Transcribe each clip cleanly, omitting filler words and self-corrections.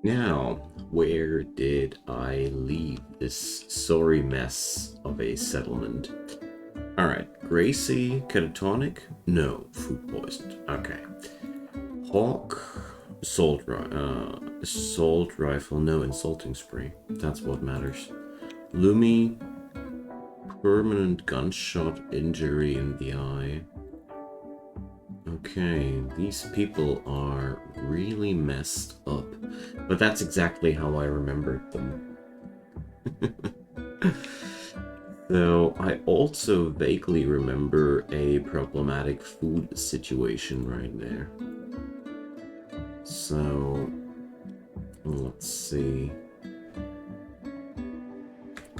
Now, where did I leave this sorry mess of a settlement? Alright, Gracie, catatonic? No, food poisoned. Okay. Hawk, assault rifle, no, insulting spray. That's what matters. Lumi, permanent gunshot injury in the eye. Okay, these people are really messed up. But that's exactly how I remembered them. So, I also vaguely remember a problematic food situation right there. So, let's see.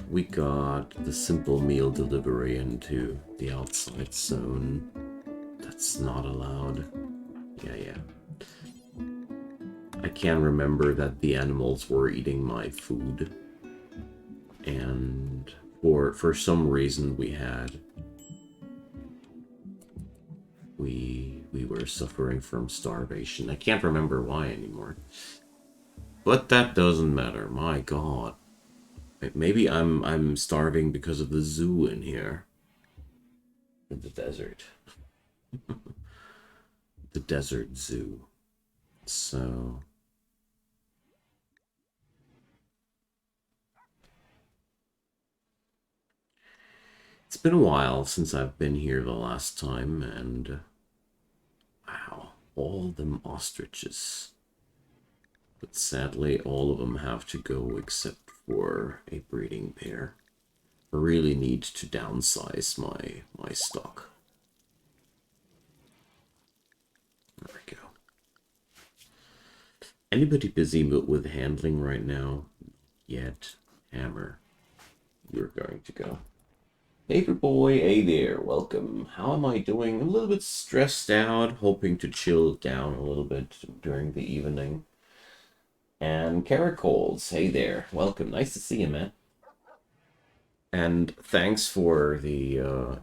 We got the simple meal delivery into the outside zone. That's not allowed. Yeah. I can remember that the animals were eating my food. And for some reason we were suffering from starvation. I can't remember why anymore. But that doesn't matter. My god. Maybe I'm starving because of the zoo in here. In the desert. The desert zoo. So it's been a while since I've been here the last time, and wow, all them ostriches. But sadly, all of them have to go except for a breeding pair. I really need to downsize my stock. There we go. Anybody busy with handling right now? Yet, Hammer, you're going to go. Paper boy, hey there, welcome. How am I doing? A little bit stressed out, hoping to chill down a little bit during the evening. And Caracoles, hey there, welcome. Nice to see you, man. And thanks for the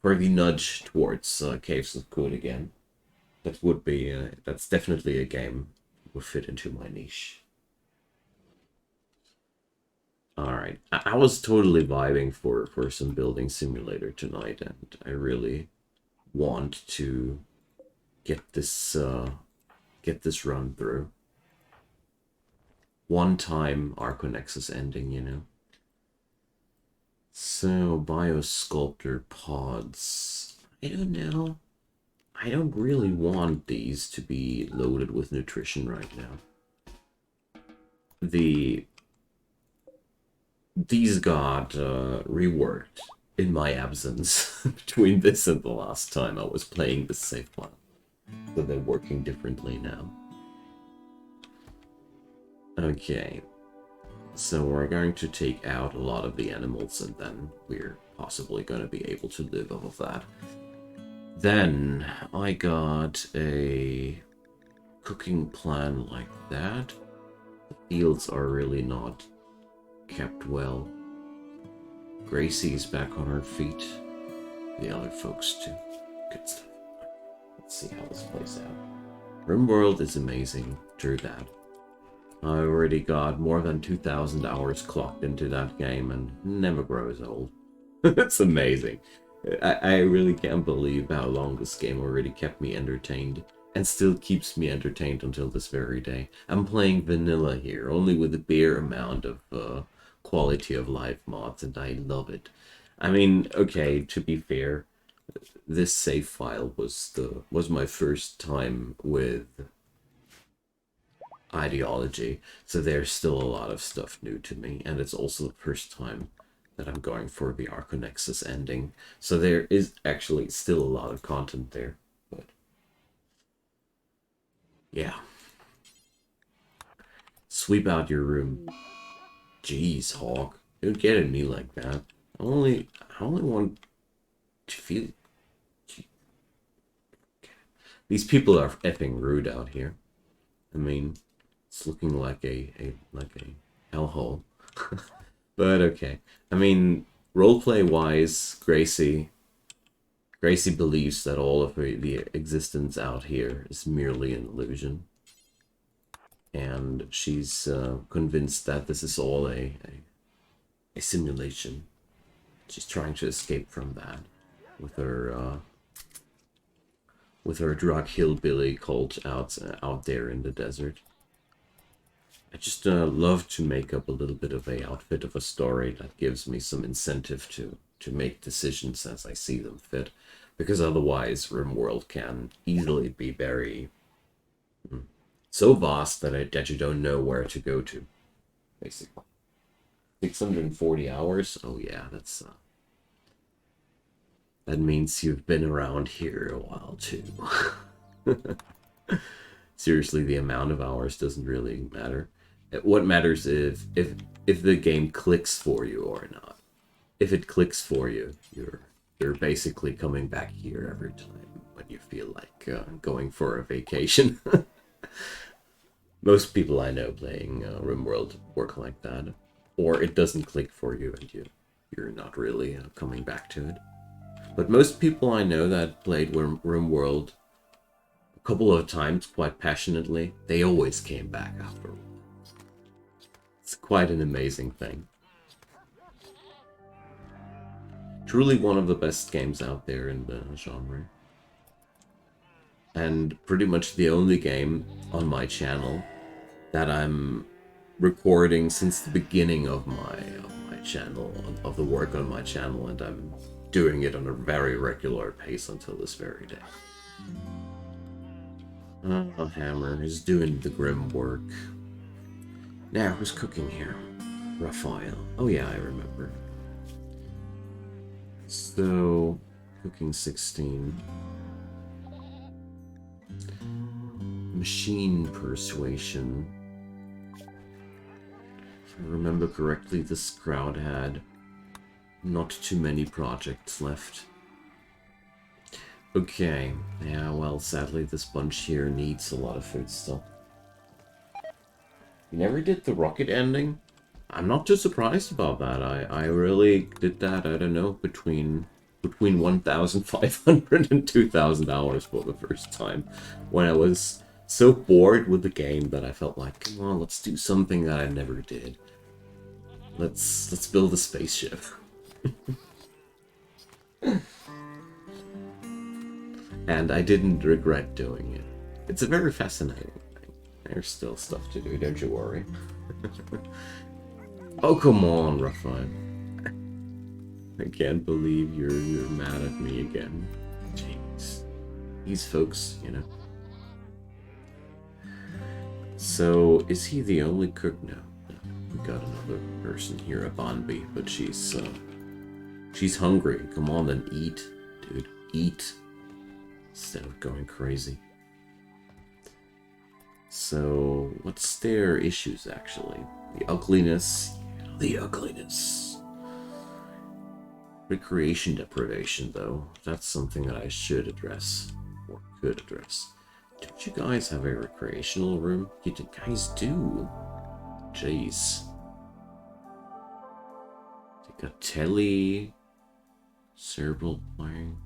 nudge towards Caves of Good again. That would be that's definitely a game that would fit into my niche. All right, I was totally vibing for some building simulator tonight, and I really want to get this run through. One time Archonexus ending, you know. So biosculptor pods. I don't know. I don't really want these to be loaded with nutrition right now. The These got reworked in my absence between this and the last time I was playing the save file. So they're working differently now. Okay, so we're going to take out a lot of the animals and then we're possibly going to be able to live off of that. Then I got a cooking plan like that. The fields are really not kept well. Gracie's back on her feet. The other folks too. Good stuff. Let's see how this plays out. Rimworld is amazing. True that. I already got more than 2,000 hours clocked into that game and never grows old. It's amazing. I really can't believe how long this game already kept me entertained and still keeps me entertained until this very day. I'm playing vanilla here, only with a bare amount of quality of life mods, and I love it. I mean, okay, to be fair, this save file was my first time with Ideology, so there's still a lot of stuff new to me, and it's also the first time that I'm going for the Archonexus ending, so there is actually still a lot of content there, but yeah. Sweep out your room. Jeez, Hawk. Don't get at me like that. I only want to feel... These people are effing rude out here. I mean, it's looking like a hellhole. But okay. I mean, roleplay wise, Gracie believes that all of the existence out here is merely an illusion. and she's convinced that this is all a simulation. She's trying to escape from that with her drug hillbilly cult out there in the desert. I just love to make up a little bit of a outfit of a story that gives me some incentive to make decisions as I see them fit, because otherwise Rimworld can easily be very so vast that you don't know where to go to, basically. 640 hours? Oh yeah, that's that means you've been around here a while too. Seriously, the amount of hours doesn't really matter. What matters is if the game clicks for you or not. If it clicks for you, you're basically coming back here every time when you feel like going for a vacation. Most people I know playing Rimworld work like that, or it doesn't click for you and you're not really coming back to it. But most people I know that played Rimworld a couple of times quite passionately, they always came back afterwards. It's quite an amazing thing. Truly one of the best games out there in the genre. And pretty much the only game on my channel that I'm recording since the beginning of my channel, of the work on my channel, and I'm doing it on a very regular pace until this very day. Oh, Hammer is doing the grim work. Now, who's cooking here? Raphael. Oh yeah, I remember. So, cooking 16. Machine persuasion. If I remember correctly, this crowd had not too many projects left. Okay, yeah, well, sadly this bunch here needs a lot of food still. You never did the rocket ending? I'm not too surprised about that. I really did that, I don't know, between 1,500 and 2,000 hours for the first time. When I was so bored with the game that I felt like, come on, let's do something that I never did. Let's build a spaceship. And I didn't regret doing it. It's a very fascinating thing. There's still stuff to do, don't you worry. Oh, come on, Raphael. I can't believe you're mad at me again. Jeez. These folks, you know. So, is he the only cook? No. We got another person here, a Bonby, but she's hungry. Come on, then eat, dude. Eat. Instead of going crazy. So, what's their issues, actually? The ugliness. The ugliness. Recreation deprivation, though. That's something that I should address. Or could address. Don't you guys have a recreational room? You guys do. Jeez. They got telly. Cerebral point.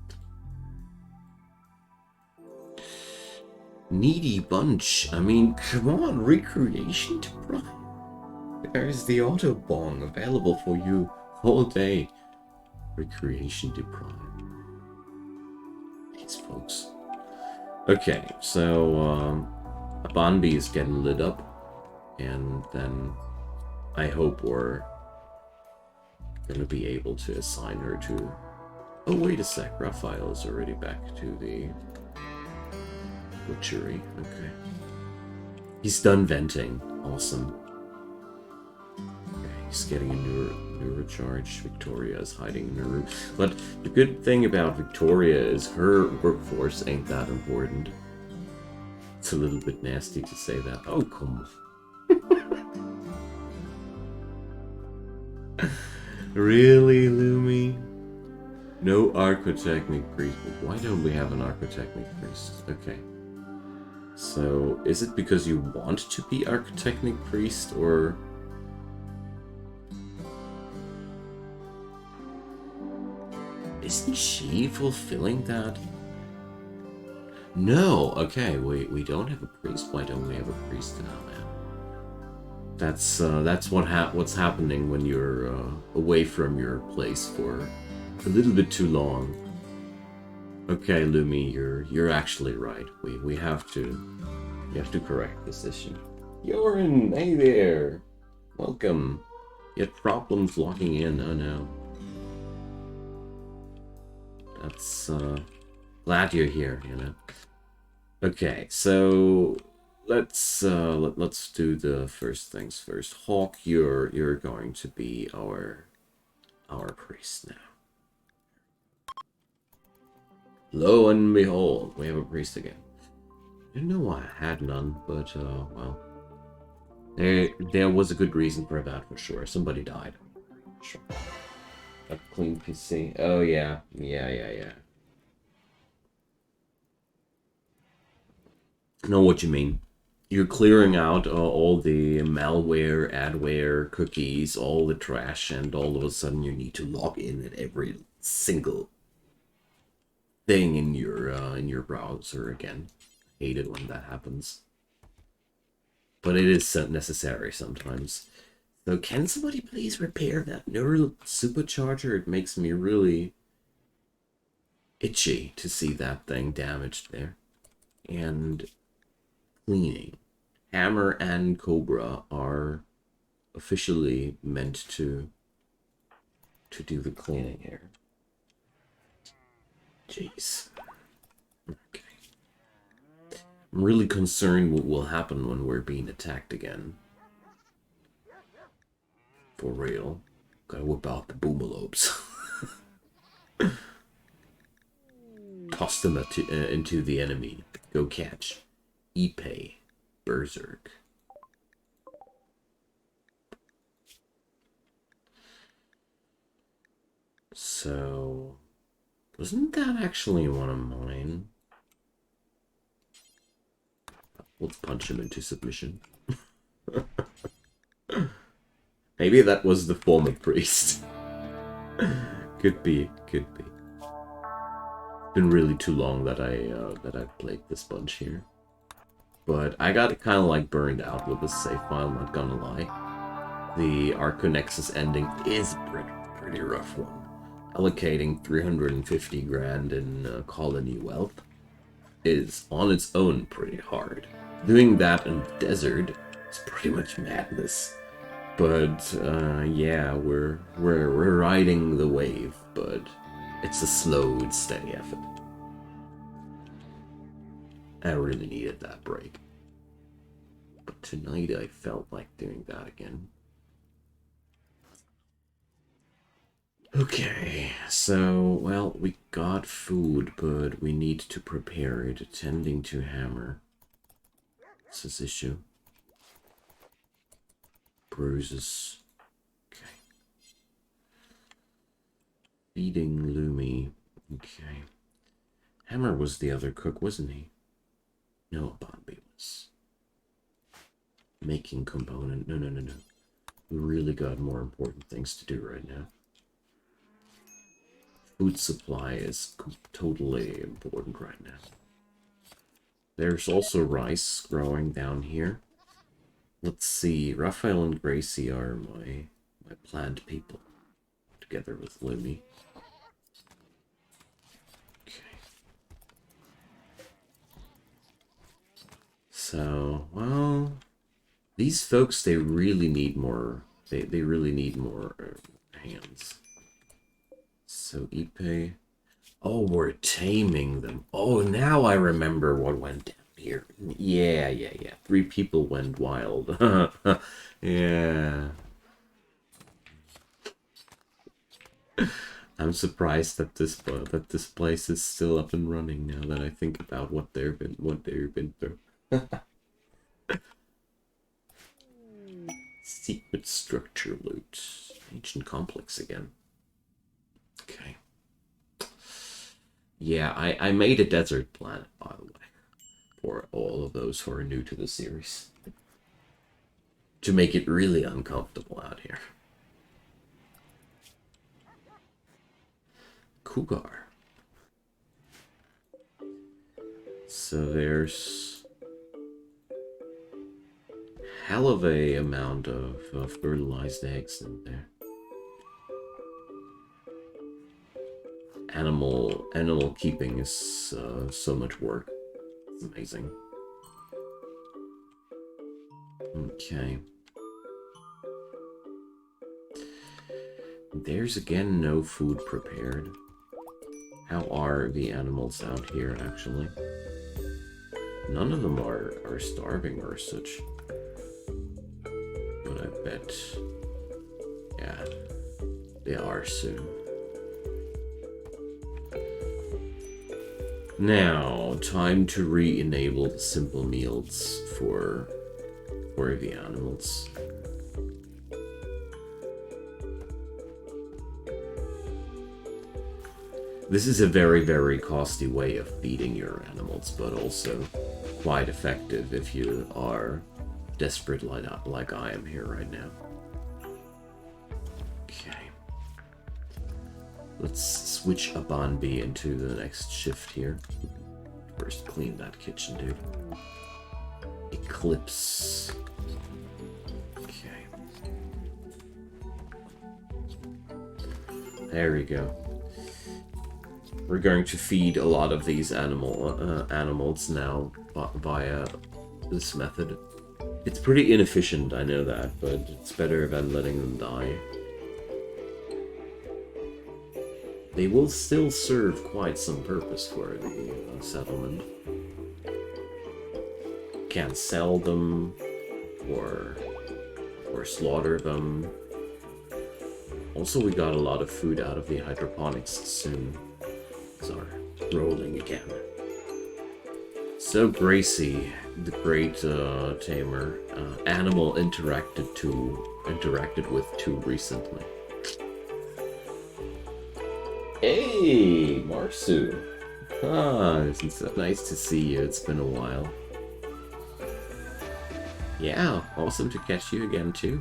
Needy bunch. I mean, come on, recreation deprived. There's the Autobong available for you all day. Recreation deprived. These folks. Okay, so Bonby is getting lit up, and then I hope we're gonna be able to assign her to. Oh, wait a sec. Raphael is already back to the butchery. Okay. He's done venting. Awesome. Okay, he's getting a new recharge. Victoria is hiding in her room. But the good thing about Victoria is her workforce ain't that important. It's a little bit nasty to say that. Oh, come on. Really, Lumi? No Archotechnic priest. Why don't we have an Archotechnic priest? Okay. So, is it because you want to be Archotechnic priest, or... Isn't she fulfilling that? No! Okay, we don't have a priest. Why don't we have a priest now, man? That's what's happening when you're away from your place for a little bit too long. Okay, Lumi, you're actually right. We have to correct this issue. Yorin, hey there. Welcome. You had problems logging in. Oh no. That's glad you're here, you know. Okay, so let's do the first things first. Hawk, you're going to be our priest now. Lo and behold, we have a priest again. Didn't know why I had none, but well, there was a good reason for that for sure. Somebody died. Sure. A clean PC. Oh yeah, yeah. I know what you mean. You're clearing out all the malware, adware, cookies, all the trash, and all of a sudden you need to log in at every single thing in your browser again. Hate it when that happens, but it is necessary sometimes. So can somebody please repair that neural supercharger? It makes me really itchy to see that thing damaged there. And cleaning. Hammer and Cobra are officially meant to do the cleaning here. Jeez. Okay. I'm really concerned what will happen when we're being attacked again. For real. Gotta whip out the boomalopes. Toss them into the enemy. Go catch. Ipe. Berserk. So, wasn't that actually one of mine? Let's punch him into submission. Maybe that was the former priest. Could be. It's been really too long that I played this bunch here. But I got kind of like burned out with the save file, not gonna lie. The Archonexus ending is a pretty rough one. Allocating 350 grand in colony wealth is on its own pretty hard. Doing that in desert is pretty much madness. But yeah, we're riding the wave, but it's a slow and steady effort. I really needed that break. But tonight I felt like doing that again. Okay, so, well, we got food, but we need to prepare it. Attending to hammer. What's this issue? Bruises. Okay. Feeding Lumi. Okay. Hammer was the other cook, wasn't he? No, Bobby was. Making component. No. We really got more important things to do right now. Food supply is totally important right now. There's also rice growing down here. Let's see. Raphael and Gracie are my plant people, together with Lumi. Okay. So, well, these folks, they really need more. They really need more hands. So Ipe. Oh, we're taming them. Oh, now I remember what went down here. Yeah. 3 people went wild. Yeah. I'm surprised that this place is still up and running now that I think about what they've been through. Secret structure loot. Ancient complex again. Okay. Yeah, I made a desert planet, by the way, for all of those who are new to the series. To make it really uncomfortable out here. Cougar. So there's hell of a amount of fertilized eggs in there. Animal keeping is so much work. It's amazing. Okay. There's again no food prepared. How are the animals out here, actually? None of them are starving or such. But I bet... yeah, they are soon. Now, time to re-enable the simple meals for the animals. This is a very, very costly way of feeding your animals, but also quite effective if you are desperate like I am here right now. Okay. Let's switch Abanbi into the next shift here. First, clean that kitchen, dude. Eclipse. Okay. There we go. We're going to feed a lot of these animals now via this method. It's pretty inefficient, I know that, but it's better than letting them die. They will still serve quite some purpose for the settlement. Can't sell them or slaughter them. Also, we got a lot of food out of the hydroponics soon. Are rolling again. So Gracie, the great tamer, animal interacted with too recently. Hey, Marsu. It's so nice to see you. It's been a while. Yeah, awesome to catch you again too.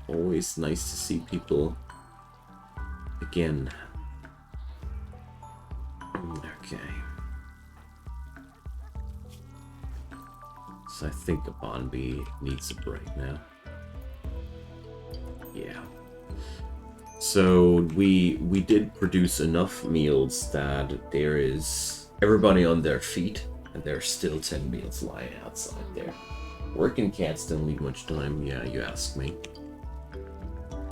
Always nice to see people again. Okay. So I think Abanbi needs a break now. Yeah. So we did produce enough meals that there is everybody on their feet, and there's still 10 meals lying outside there. Working cats don't leave much time, yeah, you ask me.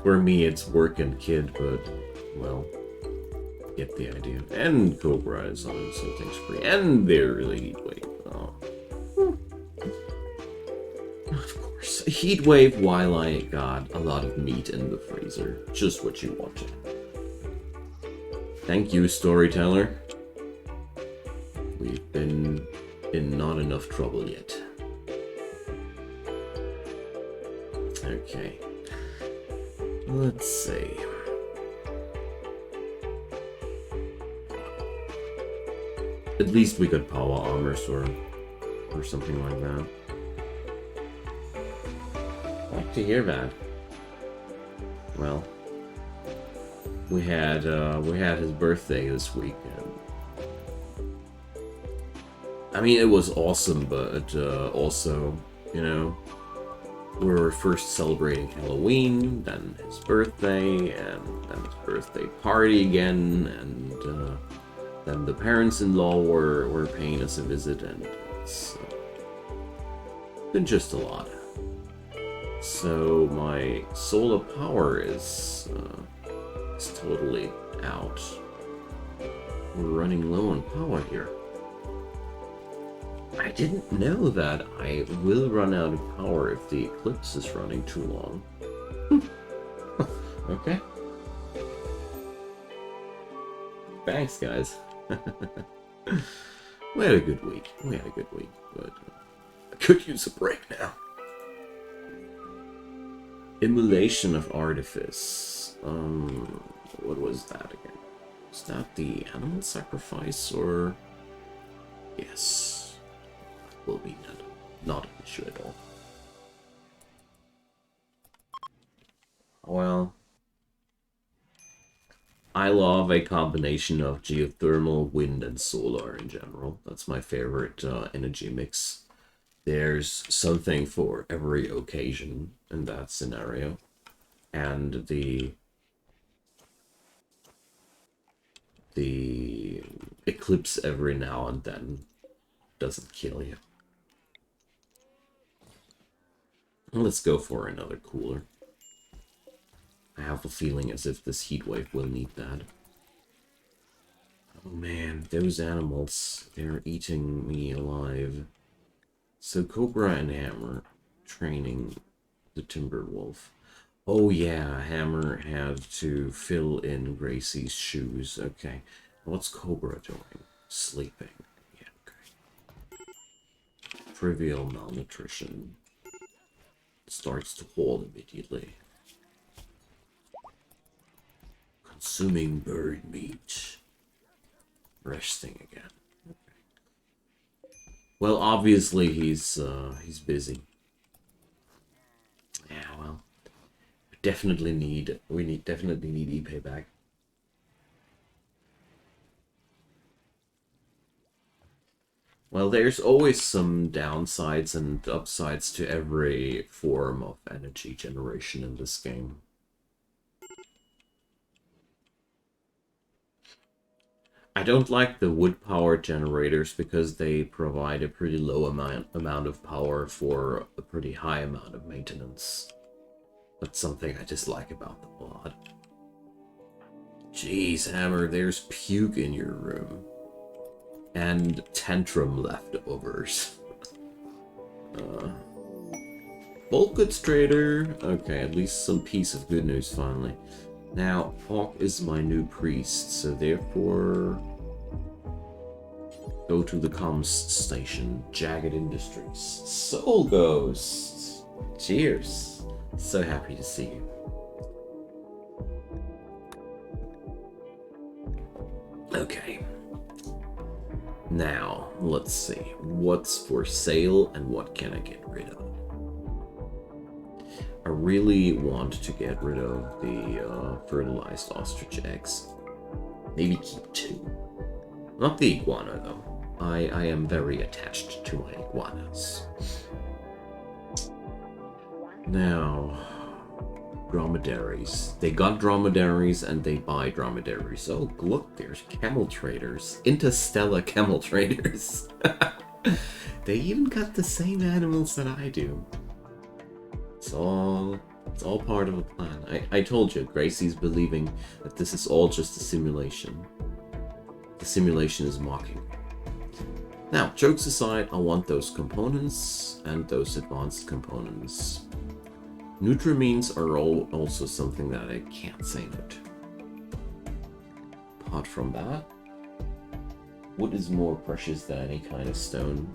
For me, it's work and kid, but, well, get the idea. And Cobra is on something free, and they're really heat wave. Oh. Of course, a heat wave while I got a lot of meat in the freezer. Just what you wanted. Thank you, storyteller. We've been in not enough trouble yet. Okay. Let's see. At least we got power armors or something like that. I like to hear that. Well, we had his birthday this week, and I mean it was awesome, but also, you know, we were first celebrating Halloween, then his birthday, and then his birthday party again, and then the parents-in-law were paying us a visit, and it's been just a lot. So my solar power is totally out. We're running low on power here. I didn't know that I will run out of power if the eclipse is running too long. Okay. Thanks, guys. We had a good week. But I could use a break now. Immolation of Artifice. What was that again? Was that the animal sacrifice, or... Yes. Will be not an issue at all. Well, I love a combination of geothermal, wind, and solar in general. That's my favorite energy mix There's something for every occasion in that scenario. And the eclipse every now and then doesn't kill you. Let's go for another cooler. I have a feeling as if this heat wave will need that. Oh man, those animals, they're eating me alive. So Cobra and Hammer training the Timber Wolf. Oh yeah, Hammer had to fill in Gracie's shoes. Okay, what's Cobra doing? Sleeping. Yeah, okay. Trivial malnutrition. Starts to halt immediately. Consuming bird meat. Resting again. Okay. Well, obviously he's busy. Yeah, well, definitely need E payback. Well, there's always some downsides and upsides to every form of energy generation in this game. I don't like the wood power generators because they provide a pretty low amount of power for a pretty high amount of maintenance. That's something I dislike about the mod. Jeez, Hammer, there's puke in your room. And tantrum leftovers. Bulk goods trader. Okay, at least some piece of good news finally. Now, Hawk is my new priest, so therefore... Go to the comms station. Jagged Industries. Soul Ghost! Cheers! So happy to see you. Okay. Now, let's see. What's for sale and what can I get rid of? I really want to get rid of the fertilized ostrich eggs. Maybe keep 2. Not the iguana, though. I am very attached to my iguanas. Now, dromedaries. They got dromedaries and they buy dromedaries. Oh, look, there's camel traders. Interstellar camel traders. They even got the same animals that I do. It's all part of a plan. I told you, Gracie's believing that this is all just a simulation. The simulation is mocking. Now, jokes aside, I want those components and those advanced components. Nutrimines are also something that I can't say no to. Apart from that, wood is more precious than any kind of stone.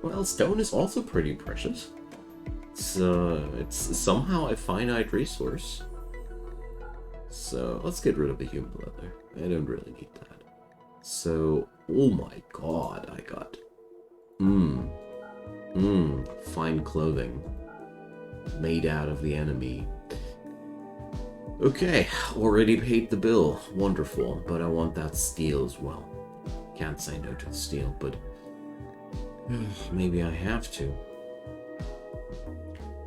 Well, stone is also pretty precious. It's somehow a finite resource. So let's get rid of the human leather. I don't really need that. So, oh my god, I got... fine clothing. Made out of the enemy. Okay, already paid the bill. Wonderful, but I want that steel as well. Can't say no to the steel, but... maybe I have to.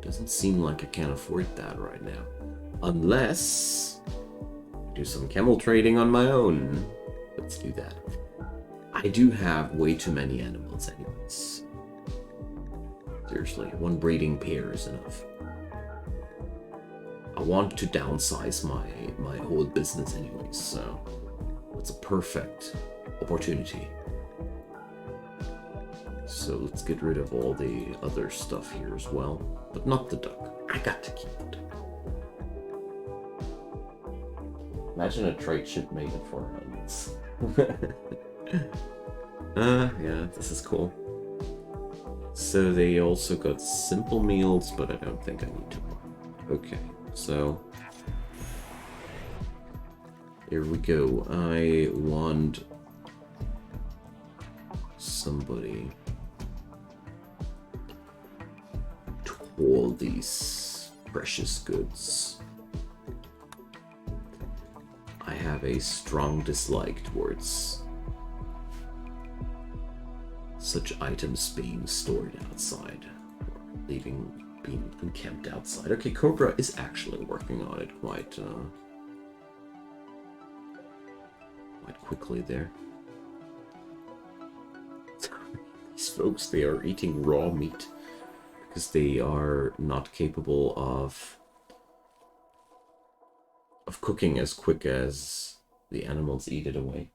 Doesn't seem like I can afford that right now. Unless... do some camel trading on my own. Let's do that. I do have way too many animals anyways. Seriously, 1 breeding pair is enough. I want to downsize my whole business anyways, so it's a perfect opportunity. So let's get rid of all the other stuff here as well, but not the duck. I got to keep it. Imagine a trade ship made it for humans. Yeah, this is cool. So they also got simple meals, but I don't think I need to. Okay, so here we go. I want somebody to hold these precious goods. I have a strong dislike towards such items being stored outside, or being encamped outside. Okay, Cobra is actually working on it quite quickly there. These folks, they are eating raw meat because they are not capable of cooking as quick as the animals eat it away.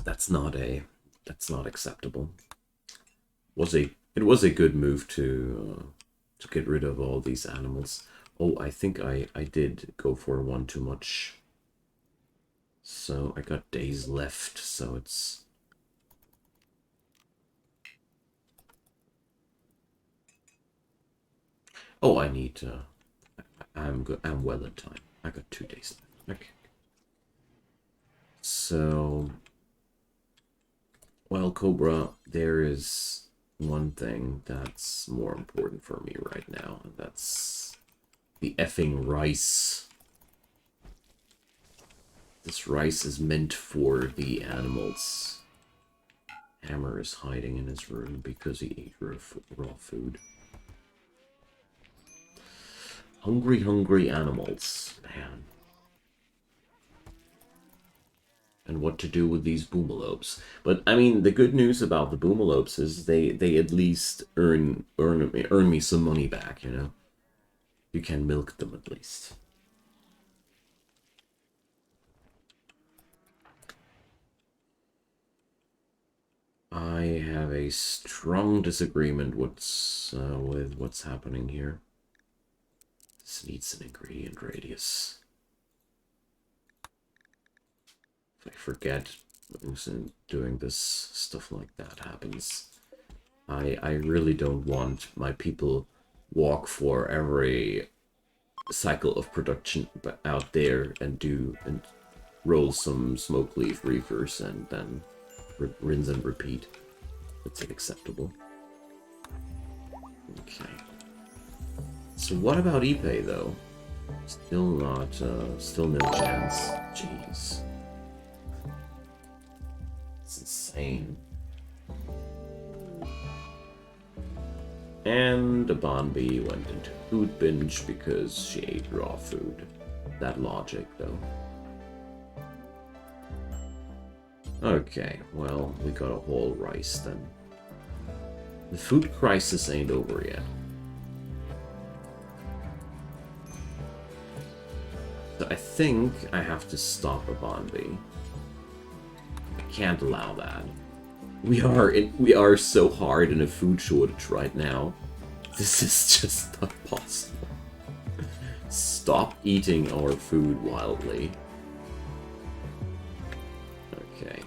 That's not acceptable. It was a good move to get rid of all these animals. Oh, I think I did go for one too much. So I got days left, so it's... Oh, I need I'm good. I'm well in time. I got 2 days left. Okay. So, well, Cobra, there is one thing that's more important for me right now, and that's the effing rice. This rice is meant for the animals. Hammer is hiding in his room because he ate raw food. Hungry, hungry animals, man. And what to do with these boomalopes. But I mean, the good news about the boomalopes is they at least earn me some money back, you know. You can milk them at least. I have a strong disagreement with what's happening here. This needs an ingredient radius. If I forget who's doing this, stuff like that happens. I really don't want my people walk for every cycle of production out there and roll some smoke leaf reefers and then rinse and repeat. That's unacceptable. Okay. So what about Ipe though? Still not, still no chance. Jeez. It's insane. And the Bonbee went into food binge because she ate raw food. That logic, though. Okay, well, we got a whole rice then. The food crisis ain't over yet. So I think I have to stop a Bonbee. I can't allow that. We are so hard in a food shortage right now. This is just not possible. Stop eating our food wildly. Okay.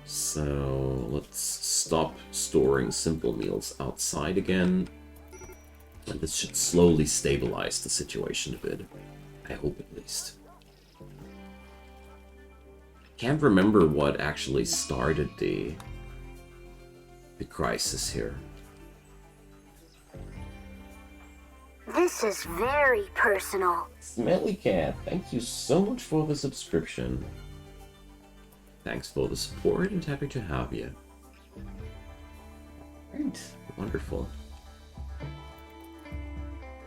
So let's stop storing simple meals outside again. And this should slowly stabilize the situation a bit. I hope at least. Can't remember what actually started the crisis here. This is very personal. Smelly Cat, thank you so much for the subscription. Thanks for the support and happy to have you. Right, wonderful.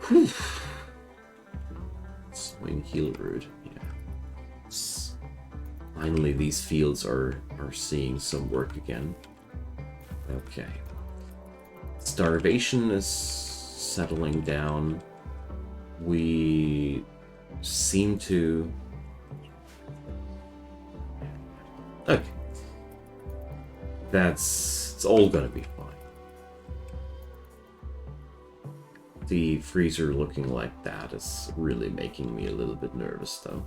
Whew. Swing heel root, yeah. Finally, these fields are seeing some work again. Okay. Starvation is settling down. We seem to... Okay. It's all gonna be fine. The freezer looking like that is really making me a little bit nervous, though.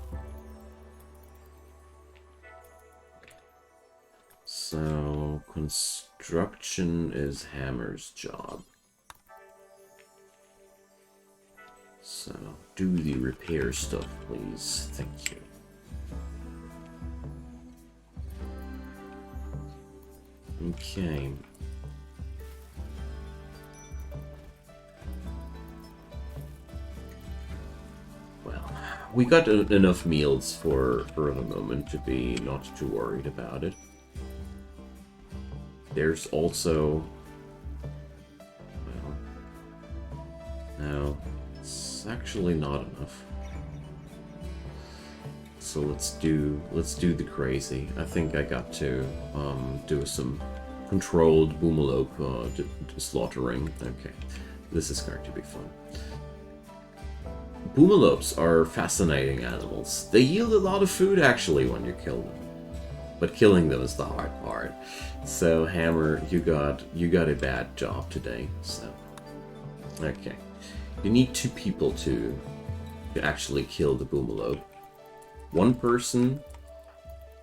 So, construction is Hammer's job. So, do the repair stuff, please. Thank you. Okay. Well, we got enough meals for the moment to be not too worried about it. There's also... well, no, it's actually not enough. So let's do the crazy. I think I got to do some controlled boomalope slaughtering. Okay, this is going to be fun. Boomalopes are fascinating animals. They yield a lot of food actually when you kill them, but killing them is the hard part. So Hammer, you got a bad job today. So okay, you need 2 people to actually kill the boomalope. One person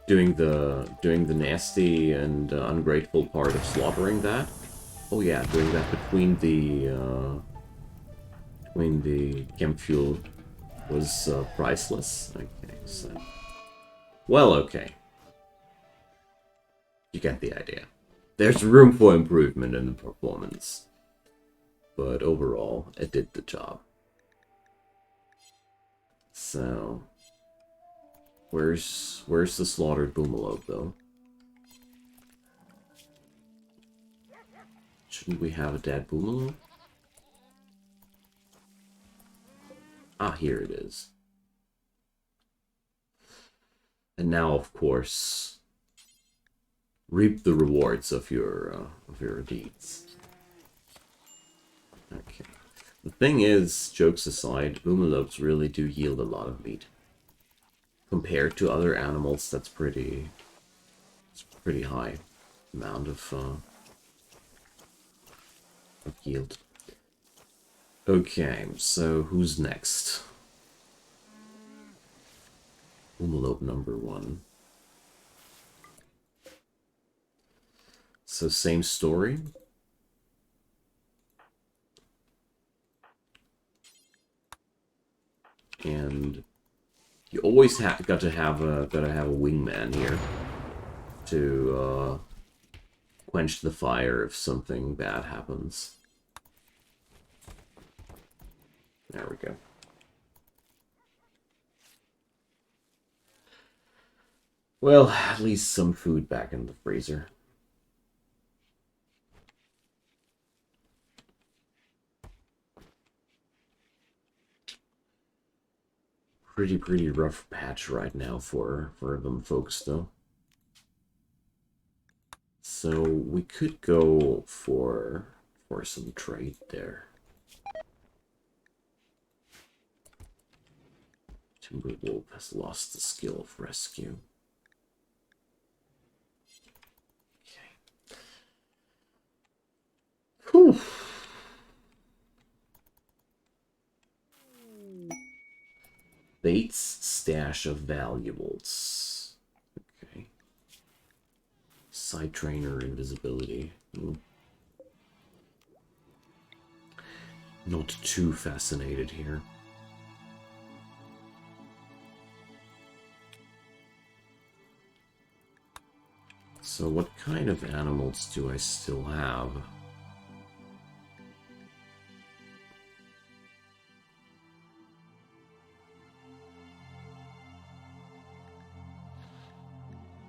doing the nasty and ungrateful part of slaughtering that. Oh yeah, doing that between the chem fuel was priceless. Okay, so well, okay, you get the idea. There's room for improvement in the performance, but overall, it did the job. So. Where's the slaughtered boomalope, though? Shouldn't we have a dead boomalope? Ah, here it is. And now, of course, reap the rewards of your deeds. Okay. The thing is, jokes aside, boomalopes really do yield a lot of meat. Compared to other animals, it's pretty high amount of yield. Okay, so who's next? Boomalope number 1. So same story. And you always gotta have a wingman here to quench the fire if something bad happens. There we go. Well, at least some food back in the freezer. Pretty rough patch right now for them folks, though. So we could go for some trade there. Timberwolf has lost the skill of rescue. Okay. Whew. Bates stash of valuables. Okay. Side trainer invisibility. Not too fascinated here. So what kind of animals do I still have?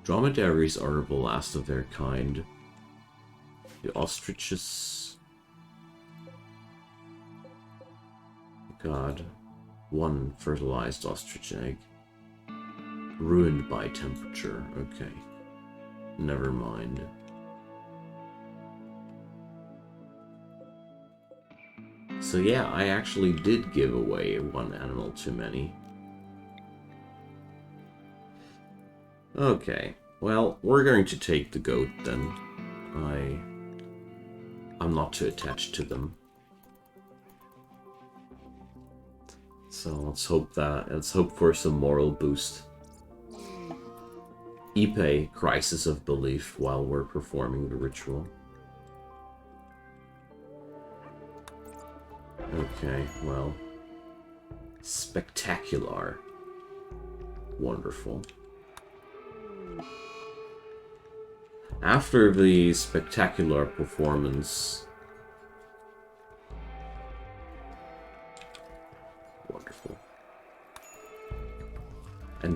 Dromedaries are the last of their kind. The ostriches... God. 1 fertilized ostrich egg. Ruined by temperature. Okay. Never mind. So yeah, I actually did give away 1 animal too many. Okay, well, we're going to take the goat then. I'm not too attached to them. So let's hope for some moral boost. Ipe, crisis of belief while we're performing the ritual. Okay, well. Spectacular. Wonderful. After the spectacular performance... Wonderful.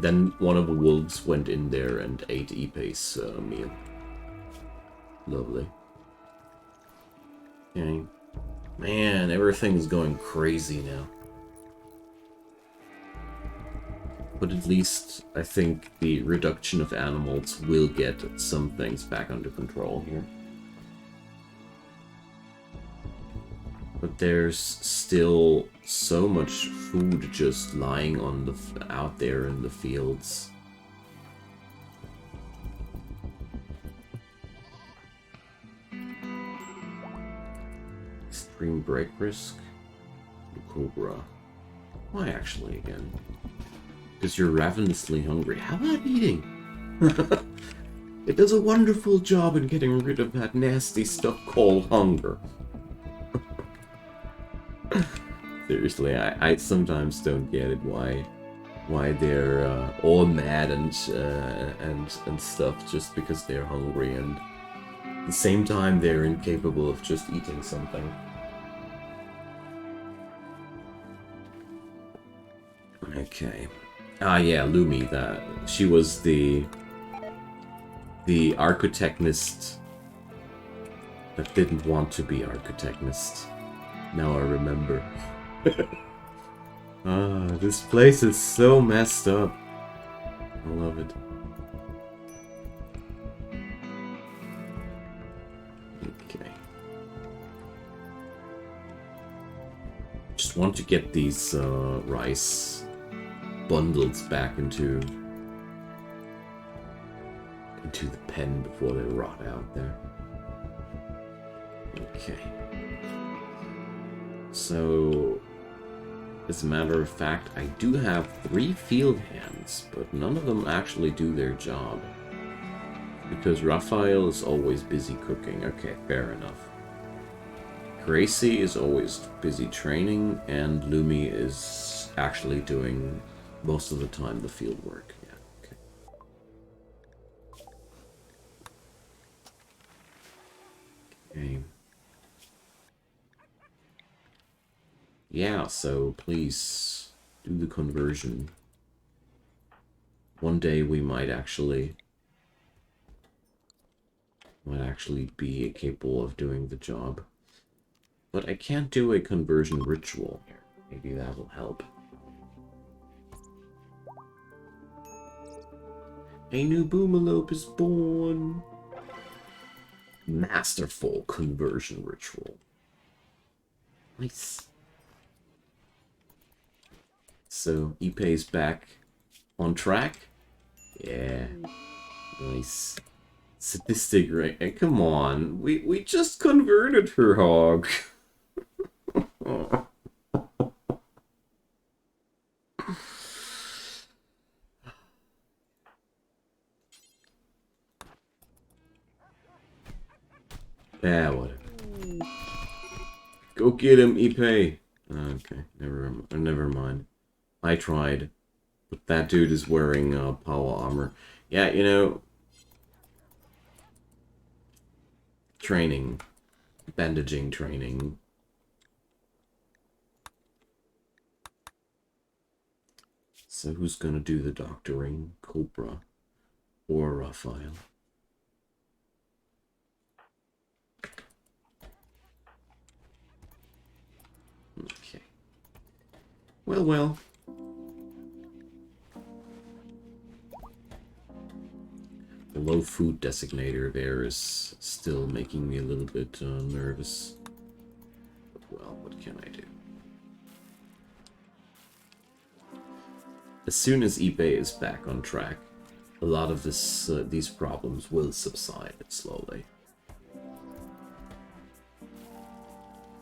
And then one of the wolves went in there and ate Ipe's meal. Lovely. Okay. Man, everything's going crazy now. But at least I think the reduction of animals will get some things back under control here. But there's still so much food just lying on the out there in the fields. Extreme break risk. Cobra. Why actually again? Because you're ravenously hungry. How about eating? It does a wonderful job in getting rid of that nasty stuff called hunger. Seriously, I sometimes don't get it why they're all mad and stuff just because they're hungry, and at the same time they're incapable of just eating something. Okay. Ah, yeah, Lumi. She was the Archonexus that didn't want to be Archonexus. Now I remember. Ah, this place is so messed up. I love it. Okay. Just want to get these rice bundles back into the pen before they rot out there. Okay. So, as a matter of fact, I do have 3 field hands, but none of them actually do their job. Because Raphael is always busy cooking. Okay, fair enough. Gracie is always busy training, and Lumi is actually doing most of the time the field work. Yeah, okay. Okay. Yeah, so please do the conversion. One day we might actually be capable of doing the job. But I can't do a conversion ritual here. Maybe that will help. A new Boomalope is born. Masterful conversion ritual. Nice. So, Ipe's back on track. Yeah. Nice. Sadistic, right? Hey, come on. We just converted her, Hog. Yeah, whatever. Go get him, Ipe. Okay, never mind. I tried, but that dude is wearing power armor. Yeah, you know, training, bandaging training. So who's gonna do the doctoring? Cobra or Raphael? Okay. Well. The low food designator there is still making me a little bit nervous. But, well, what can I do? As soon as eBay is back on track, a lot of these problems will subside slowly.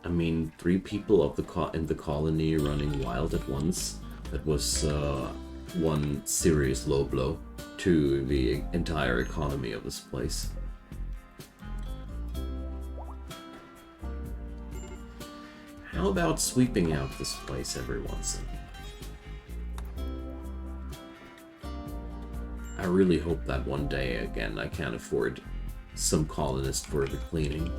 I mean, 3 people of in the colony running wild at once. That was one serious low blow to the entire economy of this place. How about sweeping out this place every once in a while? I really hope that one day, again, I can afford some colonist for the cleaning.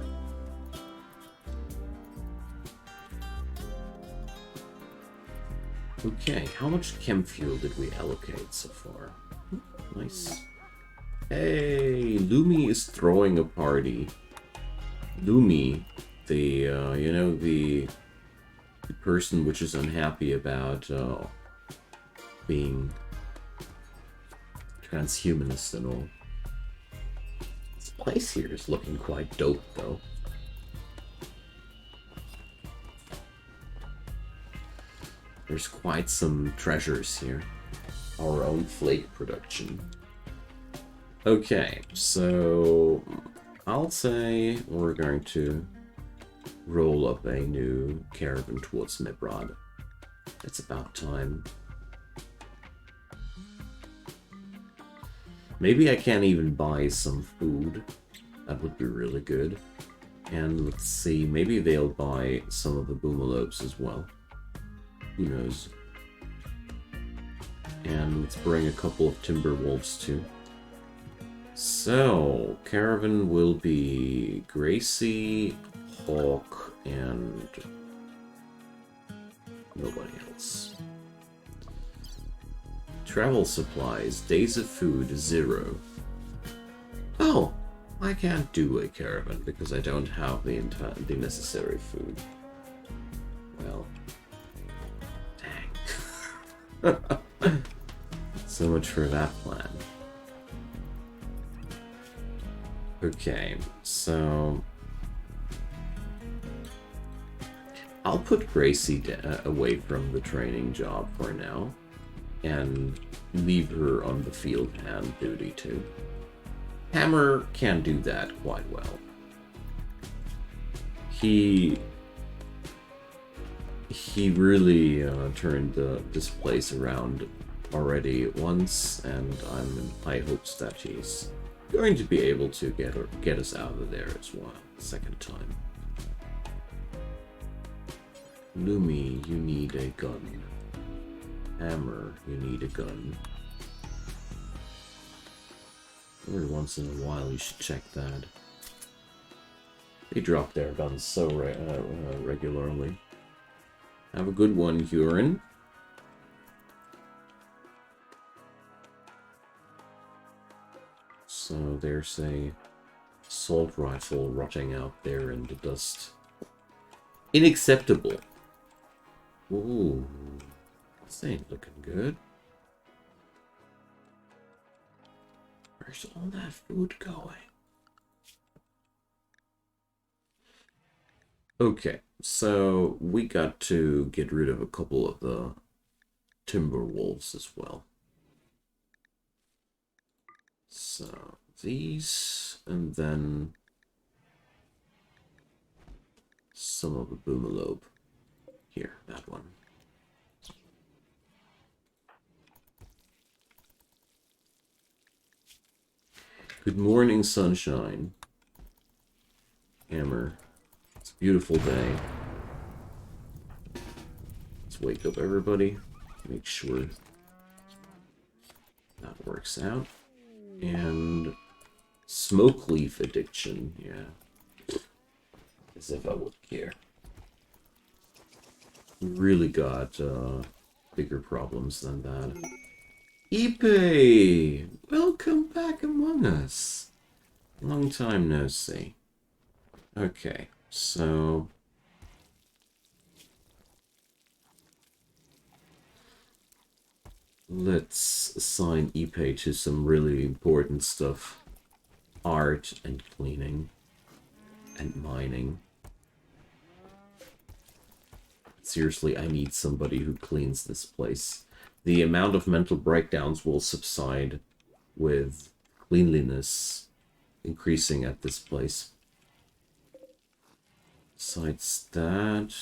Okay, how much chem fuel did we allocate so far? Nice. Hey, Lumi is throwing a party. Lumi, the, you know, the person which is unhappy about being transhumanist and all. This place here is looking quite dope, though. There's quite some treasures here. Our own flake production. Okay, so I'll say we're going to roll up a new caravan towards Mibrod. It's about time. Maybe I can even buy some food. That would be really good. And let's see, maybe they'll buy some of the boomalopes as well. Who knows? And let's bring a couple of timber wolves too. So, caravan will be Gracie, Hawk, and nobody else. Travel supplies, days of food, 0. Oh, I can't do a caravan because I don't have the necessary food. Well, dang. So much for that plan. Okay, so I'll put Gracie away from the training job for now and leave her on the field hand duty too. Hammer can do that quite well. He really turned this place around already once, and I'm in high hopes that he's going to be able to get us out of there as well, second time. Lumi, you need a gun. Hammer, you need a gun. Every once in a while you should check that. They drop their guns so regularly. Have a good one, Huron. So there's a assault rifle rotting out there in the dust. Unacceptable. Ooh, this ain't looking good. Where's all that food going? Okay, so we got to get rid of a couple of the timber wolves as well. So these, and then some of the boomalope. Here, that one. Good morning, sunshine. Hammer. It's a beautiful day. Let's wake up everybody. Make sure that works out. And smoke leaf addiction, yeah. As if I would care. We really got bigger problems than that. Ipe! Welcome back among us. Long time no see. Okay, so let's assign Ipe to some really important stuff. Art and cleaning and mining. Seriously, I need somebody who cleans this place. The amount of mental breakdowns will subside with cleanliness increasing at this place. Besides that,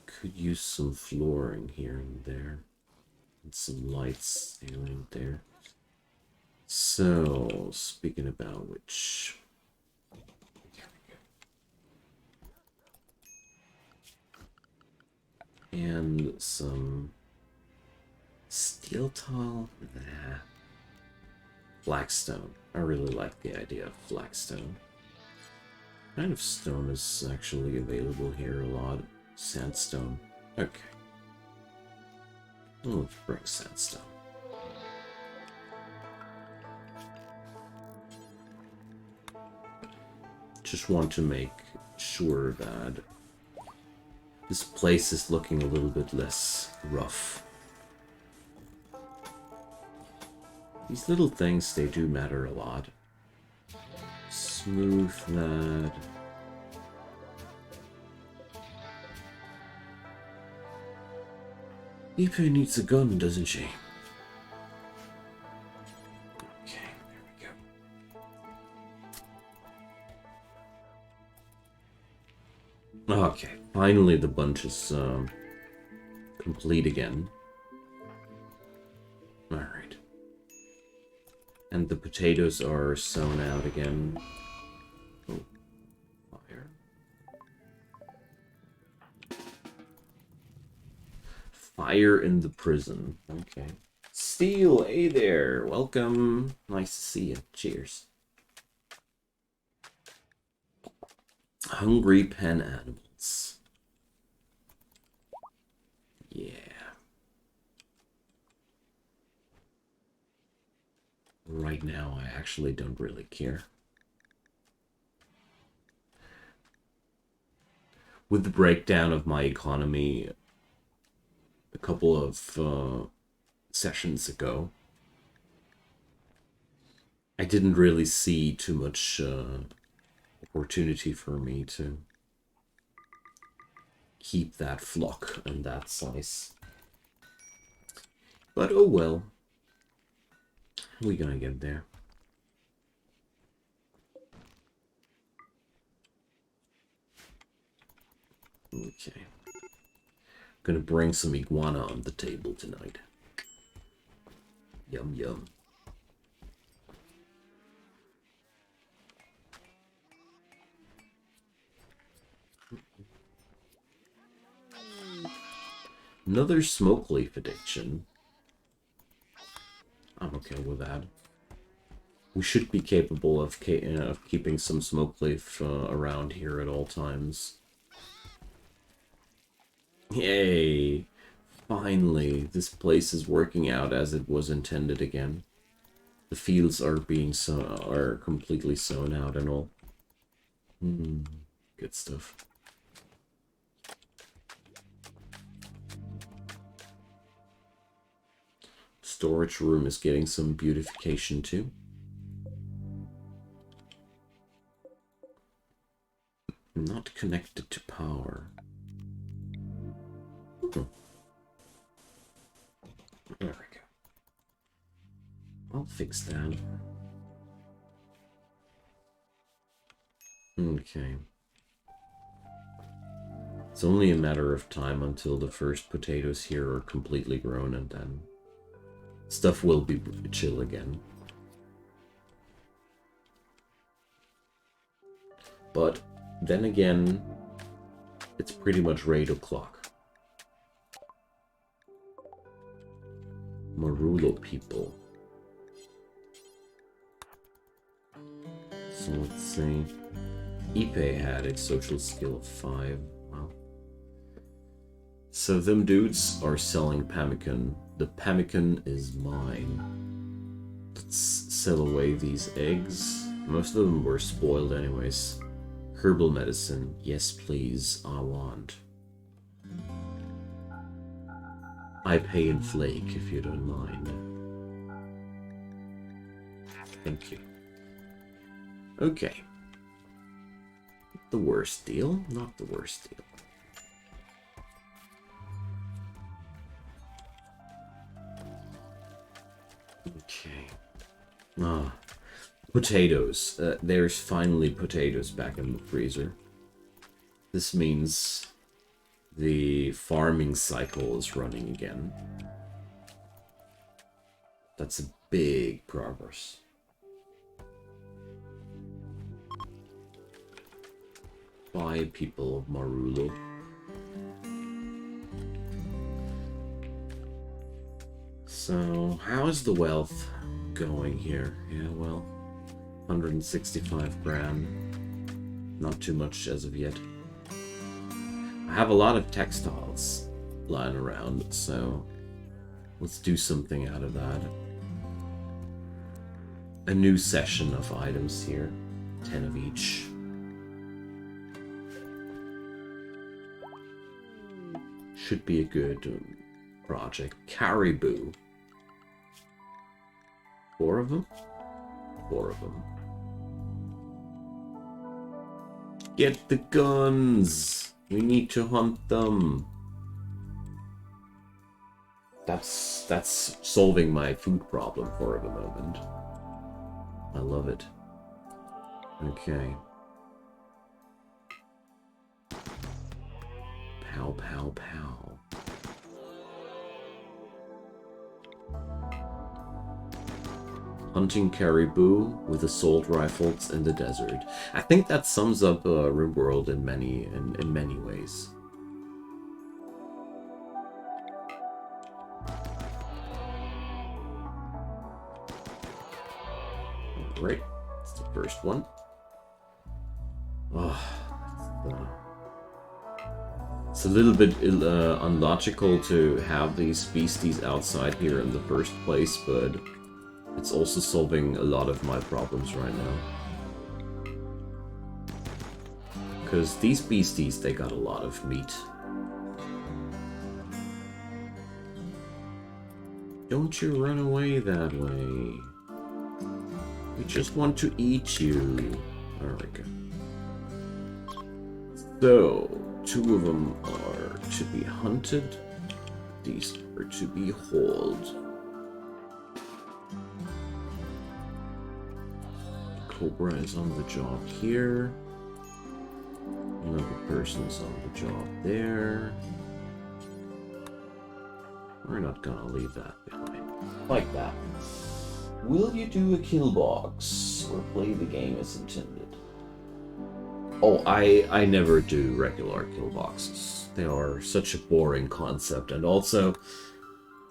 could use some flooring here and there. And some lights here and there. So, speaking about which... and some steel tile. Nah. Flagstone. I really like the idea of flagstone. What kind of stone is actually available here a lot? Sandstone. Okay. Let's bring sandstone. Just want to make sure that this place is looking a little bit less rough. These little things, they do matter a lot. Smooth that. Ipe needs a gun, doesn't she? Okay, there we go. Okay, finally the bunch is complete again. Alright. And the potatoes are sown out again. Oh, fire. Fire in the prison. Okay. Steel, hey there. Welcome. Nice to see you. Cheers. Hungry pen animals. Yeah. Right now, I actually don't really care. With the breakdown of my economy a couple of sessions ago, I didn't really see too much opportunity for me to keep that flock and that size. But oh well. We're gonna get there. Okay. Gonna bring some iguana on the table tonight. Yum yum. Another smoke leaf addiction. I'm okay with that. We should be capable of keeping some smoke leaf around here at all times. Yay! Finally, this place is working out as it was intended again. The fields are are completely sown out and all. Good stuff. Storage room is getting some beautification too. Not connected to power. There we go. I'll fix that. Okay. It's only a matter of time until the first potatoes here are completely grown, and then stuff will be chill again. But then again, it's pretty much 8 o'clock. Marulo people. So let's see. Ipe had a social skill of 5. Wow. So them dudes are selling pemmican. The pemmican is mine. Let's sell away these eggs. Most of them were spoiled anyways. Herbal medicine. Yes, please. I want. I pay in flake, if you don't mind. Thank you. Okay. Not the worst deal. Not the worst deal. Okay. Potatoes. There's finally potatoes back in the freezer. This means the farming cycle is running again. That's a big progress. Bye, people of Marulo. So, how is the wealth going here? Yeah, well, 165 grand. Not too much as of yet. I have a lot of textiles lying around, so let's do something out of that. A new session of items here. 10 of each. Should be a good project. Caribou. 4 of them? 4 of them. Get the guns! We need to hunt them. That's solving my food problem for the moment. I love it. Okay. Pow, pow, pow. Hunting caribou with assault rifles in the desert. I think that sums up Rimworld in many ways. Alright, that's the first one. Oh, it's a little bit unlogical to have these beasties outside here in the first place, but it's also solving a lot of my problems right now. Because these beasties, they got a lot of meat. Don't you run away that way. We just want to eat you. There we go. So, 2 of them are to be hunted. These are to be hauled. Cobra is on the job here. Another person's on the job there. We're not gonna leave that behind. Like that. Will you do a kill box or play the game as intended? Oh, I never do regular kill boxes. They are such a boring concept, and also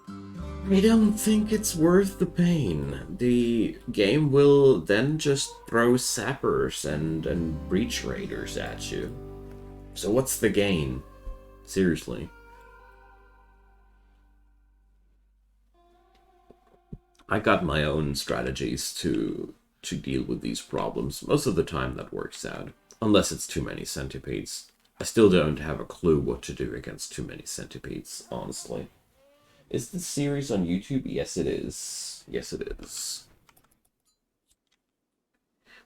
I don't think it's worth the pain. The game will then just throw sappers and breach raiders at you. So what's the gain? Seriously. I got my own strategies to deal with these problems. Most of the time that works out. Unless it's too many centipedes. I still don't have a clue what to do against too many centipedes, honestly. Is this series on YouTube? Yes, it is. Yes, it is.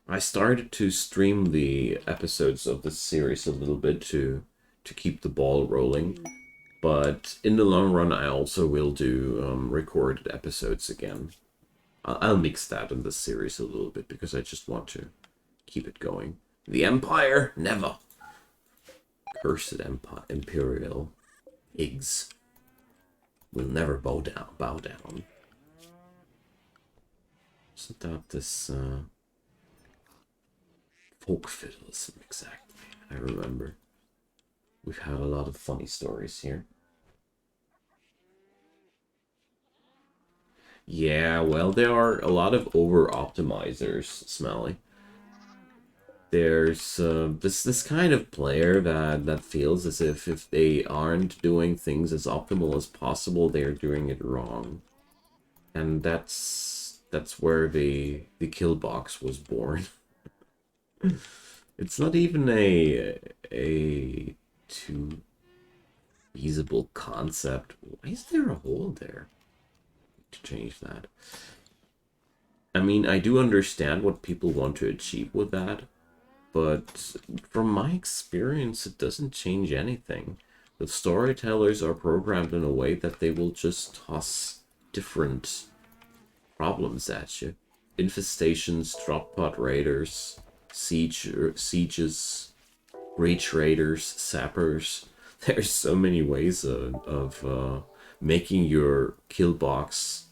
I started to stream the episodes of this series a little bit to keep the ball rolling. But in the long run, I also will do recorded episodes again. I'll mix that in this series a little bit because I just want to keep it going. The Empire? Never. Cursed Imperial pigs will never bow down. Isn't that this folk fiddlism exactly? I remember. We've had a lot of funny stories here. Yeah, well, there are a lot of over-optimizers, Smelly. There's this kind of player that feels as if they aren't doing things as optimal as possible, they're doing it wrong. And that's where the kill box was born. It's not even a too feasible concept. Why is there a hole there? To change that. I mean, I do understand what people want to achieve with that, but from my experience, it doesn't change anything. The storytellers are programmed in a way that they will just toss different problems at you. Infestations, drop pod raiders, sieges, breach raiders, sappers. There's so many ways of making your kill box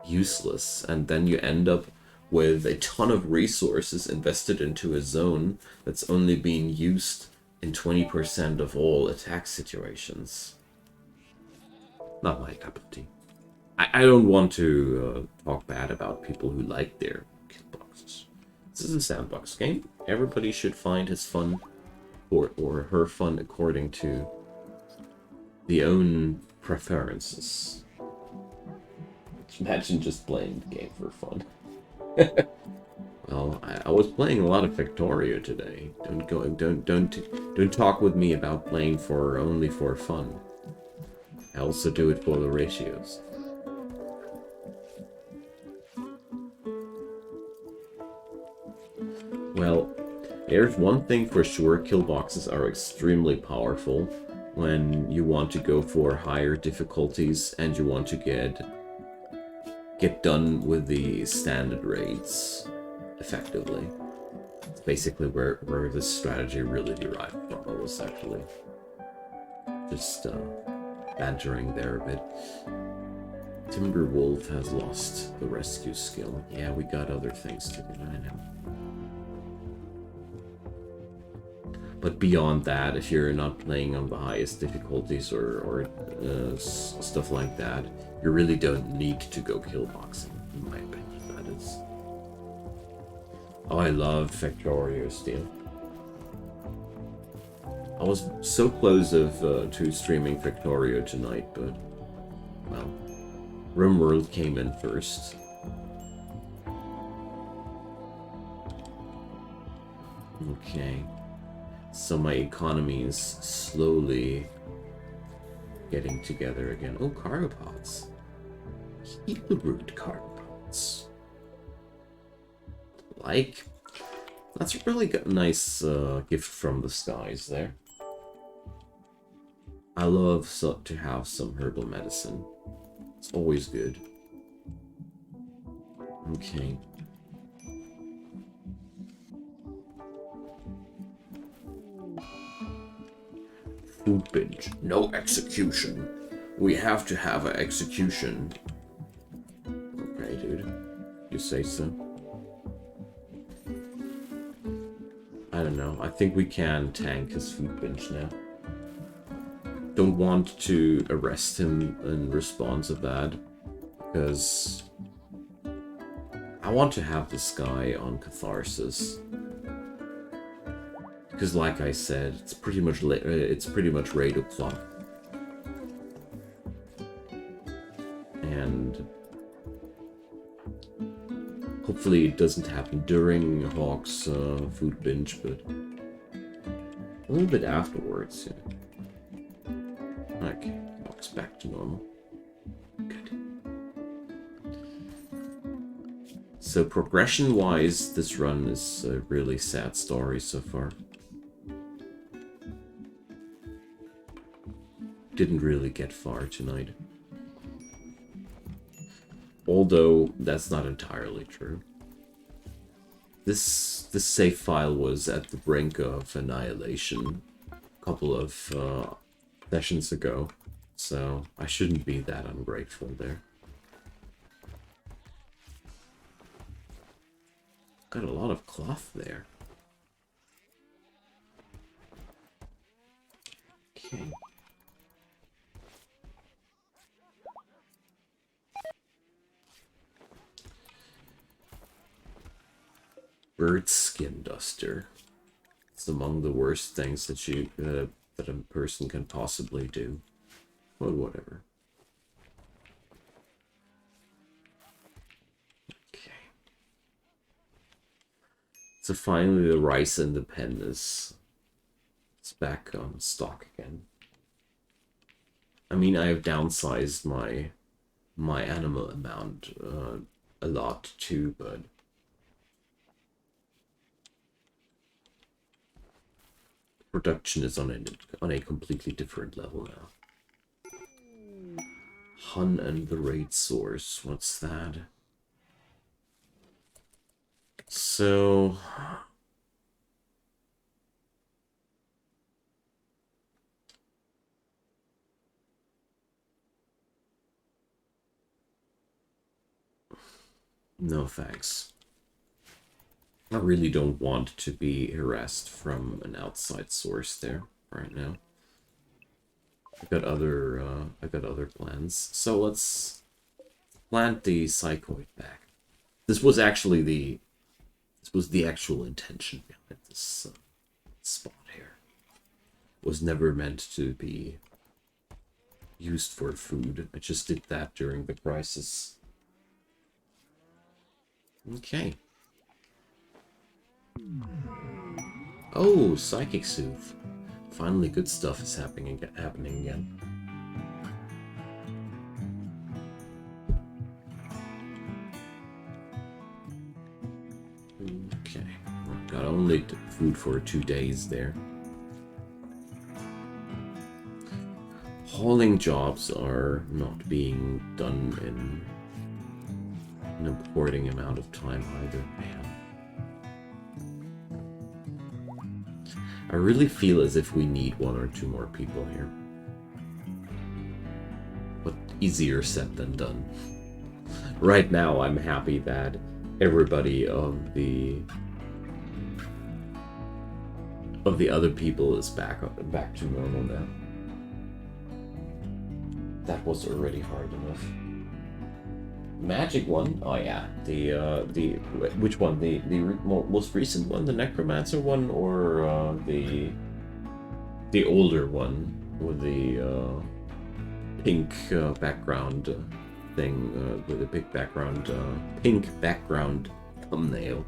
useless, and then you end up with a ton of resources invested into a zone that's only being used in 20% of all attack situations. Not my cup of tea. I don't want to talk bad about people who like their kill boxes. This is a sandbox game. Everybody should find his fun or her fun according to the own preferences. Imagine just playing the game for fun. Well, I was playing a lot of Victoria today. Don't talk with me about playing for only for fun. I also do it for the ratios. Well, there's one thing for sure, kill boxes are extremely powerful when you want to go for higher difficulties and you want to get done with the standard raids effectively. It's basically where this strategy really derived from. I was actually just bantering there a bit. Timberwolf has lost the rescue skill. Yeah, we got other things to do, I know. But beyond that, if you're not playing on the highest difficulties or stuff like that, you really don't need to go killboxing, in my opinion, that is. Oh, I love Factorio Steel. I was so close to streaming Factorio tonight, but, well, Rimworld came in first. Okay. So my economy is slowly getting together again. Oh, cargo pods. Heat the root cargo pods. Like, that's a really nice gift from the skies there. I love to have some herbal medicine. It's always good. Okay. Food binge. No execution. We have to have an execution. Okay, dude. You say so. I don't know. I think we can tank his food binge now. Don't want to arrest him in response to that, because I want to have this guy on Catharsis. Because, like I said, it's pretty much raid o'clock, and hopefully it doesn't happen during Hawk's food binge, but a little bit afterwards. Yeah. Okay, Hawk's back to normal. Good. So progression-wise, this run is a really sad story so far. Didn't really get far tonight. Although, that's not entirely true. This save file was at the brink of annihilation a couple of sessions ago, so I shouldn't be that ungrateful there. Got a lot of cloth there. Okay. Bird skin duster. It's among the worst things that that a person can possibly do. Well, whatever. Okay. So finally, the rice independence is back on stock again. I mean, I have downsized my animal amount a lot too, but production is on a completely different level now. Hun and the raid source. What's that? So no thanks. I really don't want to be harassed from an outside source there right now. I got other plans. So let's plant the psychoid back. This was the actual intention behind this spot here. was never meant to be used for food. I just did that during the crisis. Okay. Oh, Psychic Soothe. Finally good stuff is happening again. Okay. Got only food for 2 days there. Hauling jobs are not being done in an importing amount of time either, man. I really feel as if we need 1 or 2 more people here. But easier said than done. Right now, I'm happy that everybody of the other people is back to normal now. That was already hard enough. Magic one? Oh yeah, which one? The most recent one, the Necromancer one, or the older one with the pink background thing with the pink background thumbnail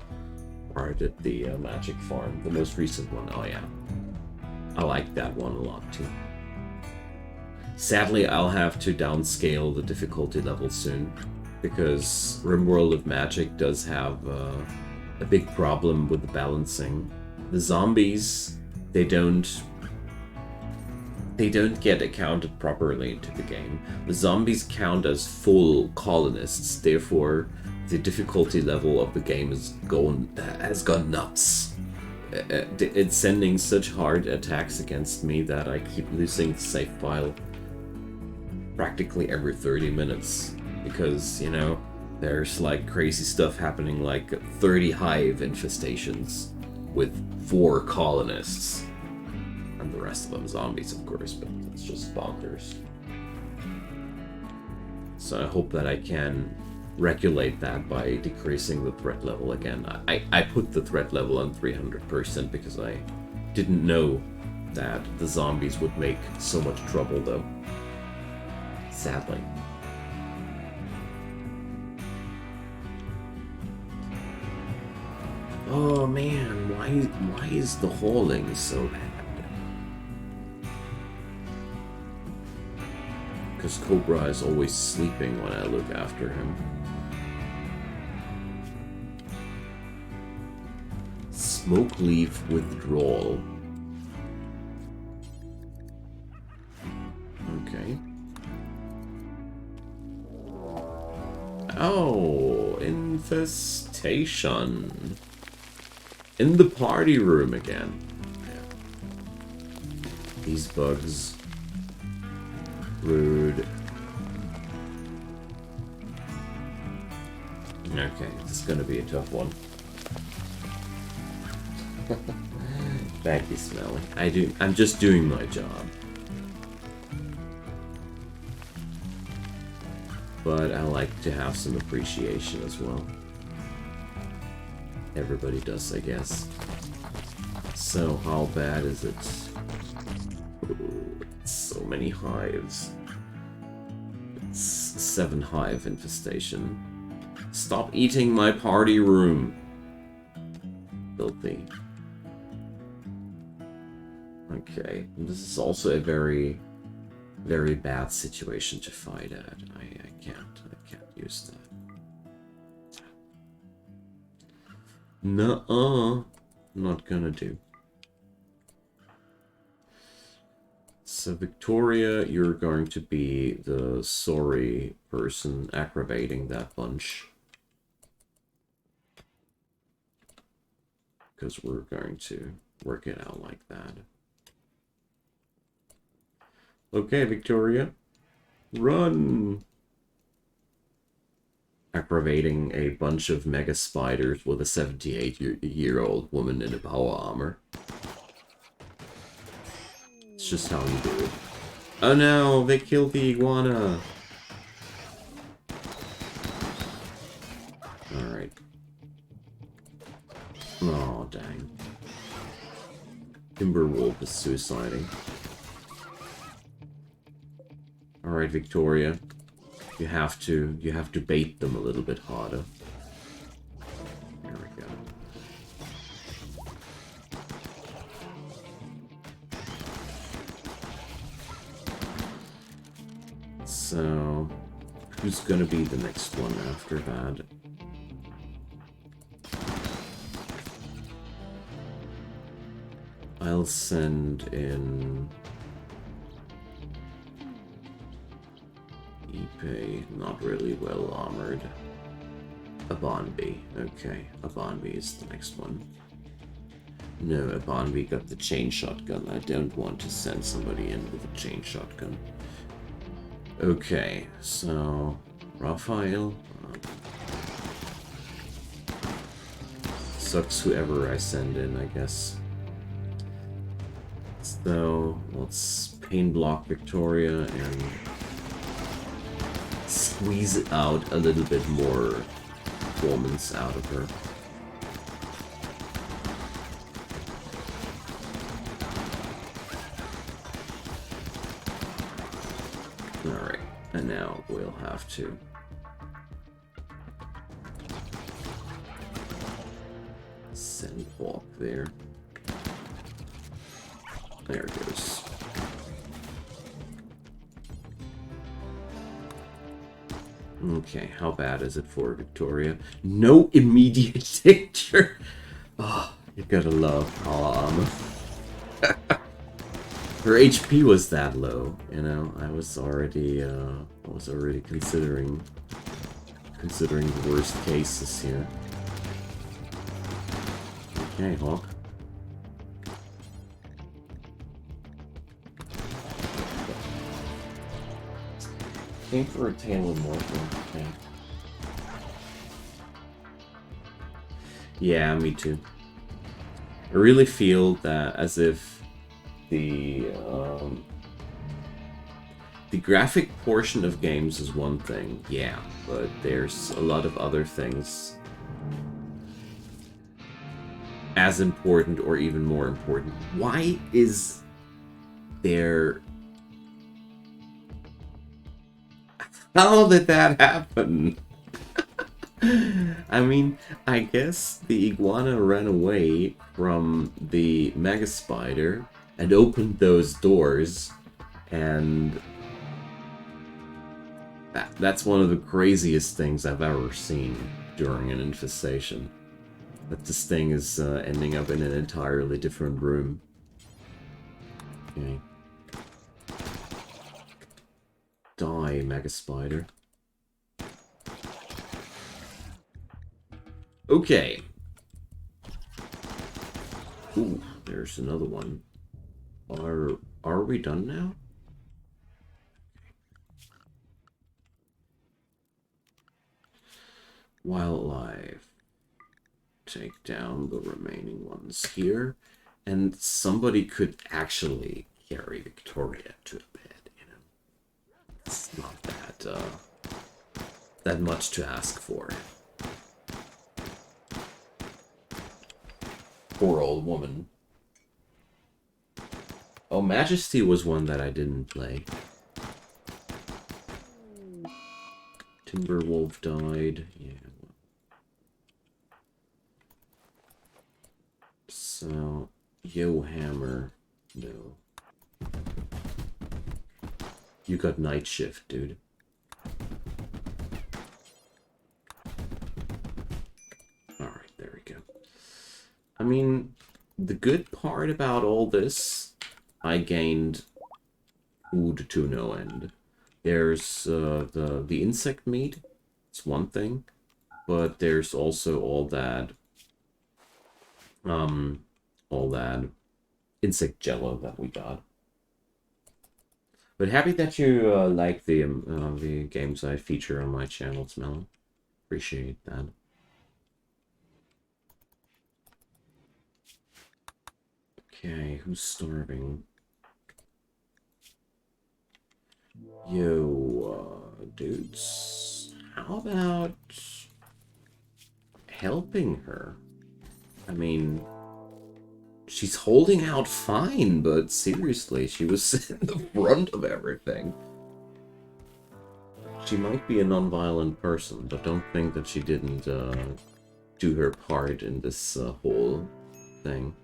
art at the Magic Farm. The most recent one. Oh yeah, I like that one a lot too. Sadly, I'll have to downscale the difficulty level soon, because Rimworld of Magic does have a big problem with the balancing. The zombies, they don't get accounted properly into the game. The zombies count as full colonists, therefore the difficulty level of the game has gone nuts. It's sending such hard attacks against me that I keep losing the save file practically every 30 minutes. Because, you know, there's like crazy stuff happening, like 30 hive infestations with 4 colonists. And the rest of them zombies, of course, but it's just bonkers. So I hope that I can regulate that by decreasing the threat level again. I put the threat level on 300% because I didn't know that the zombies would make so much trouble, though. Sadly. Oh man, why is the hauling so bad? Because Cobra is always sleeping when I look after him. Smoke leaf withdrawal. Okay. Oh, infestation. In the party room again. Yeah. These bugs. Rude. Okay, this is gonna be a tough one. Thank you, Smelly. I'm just doing my job. But I like to have some appreciation as well. Everybody does, I guess. So, how bad is it? Ooh, so many hives. It's 7 hive infestation. Stop eating my party room. Filthy. Okay, this is also a very, very bad situation to fight at. I can't use that. Nuh-uh. Not gonna do. So, Victoria, you're going to be the sorry person aggravating that bunch. Because we're going to work it out like that. Okay, Victoria. Run! Aggravating a bunch of mega spiders with a 78-year-old woman in a power armor. It's just how you do it. Oh no, they killed the iguana. Alright. Oh, dang. Timberwolf is suiciding. Alright, Victoria. You have to bait them a little bit harder. There we go. So, who's gonna be the next one after that? I'll send in Ipe, not really well armored. Abanbi, okay, Abanbi is the next one. No, Abanbi got the chain shotgun. I don't want to send somebody in with a chain shotgun. Okay, so Raphael. Sucks whoever I send in, I guess. So let's pain block Victoria and squeeze out a little bit more performance out of her. Alright, and now we'll have to send Hawk there. There it goes. Okay, how bad is it for Victoria? No immediate danger! Oh, you gotta love her HP was that low, you know. I was already considering the worst cases here. Okay, Hawk. Aim for a tail of morphine. Okay. Yeah, me too. I really feel that as if the graphic portion of games is one thing, yeah, but there's a lot of other things as important or even more important. Why is there... How did that happen? I mean, I guess the iguana ran away from the mega spider and opened those doors, and that's one of the craziest things I've ever seen during an infestation. That this thing is ending up in an entirely different room. Okay. Die, mega spider. Okay. Ooh, there's another one. Are we done now? While alive, take down the remaining ones here, and somebody could actually carry Victoria to a bed, you know. It's not that much to ask for. Poor old woman. Oh, Majesty was one that I didn't play. Timberwolf died. Yeah. So, Yo Hammer. No. You got night shift, dude. Alright, there we go. I mean, the good part about all this, I gained food to no end. There's the insect meat, it's one thing, but there's also all that insect jello that we got. But happy that you like the games I feature on my channel, Melon. Appreciate that. Okay, who's starving? Yo, dudes, how about helping her? I mean, She's holding out fine, but seriously, she was in the front of everything. She might be a non-violent person, but don't think that she didn't do her part in this whole thing.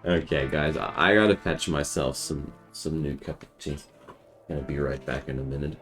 Okay, guys, I gotta fetch myself some new cup of tea. I'll be right back in a minute.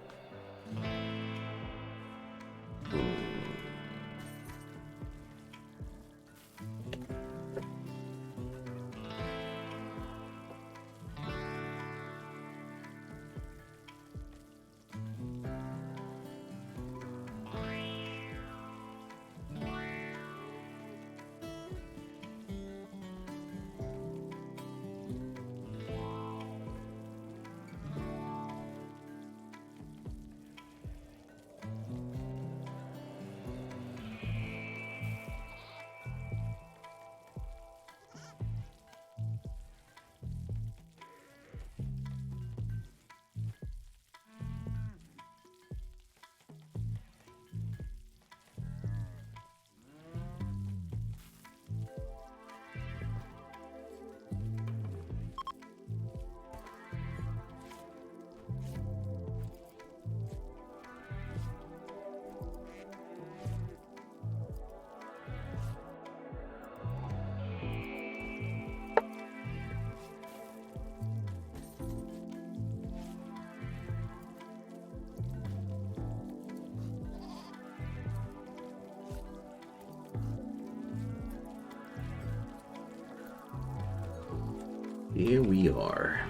Here we are.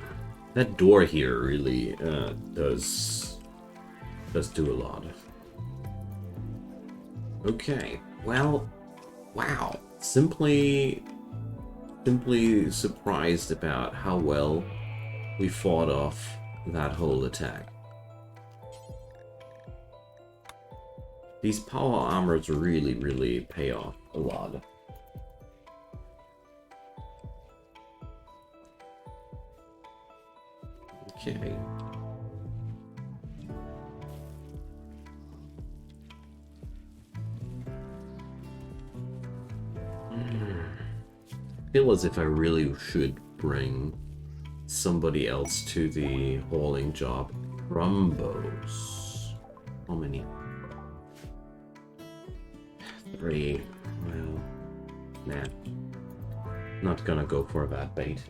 That door here really does do a lot. Okay, well, wow. Simply surprised about how well we fought off that whole attack. These power armors really pay off a lot. Okay. Feel as if I really should bring somebody else to the hauling job. Rumbos. How many? 3. Well, nah. Not gonna go for that bait.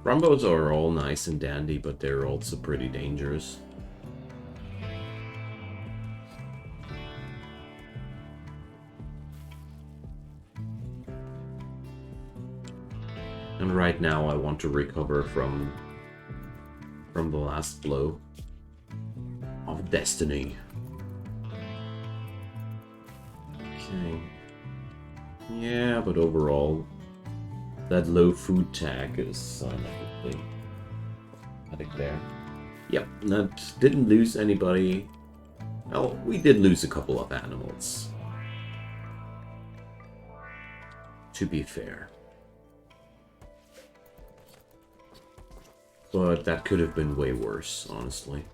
Rumbos are all nice and dandy, but they're also pretty dangerous. And right now I want to recover from the last blow of destiny. Okay. Yeah, but overall, that low food tag is negatively headache there. Yep, that didn't lose anybody. Well, we did lose a couple of animals. To be fair. But that could have been way worse, honestly.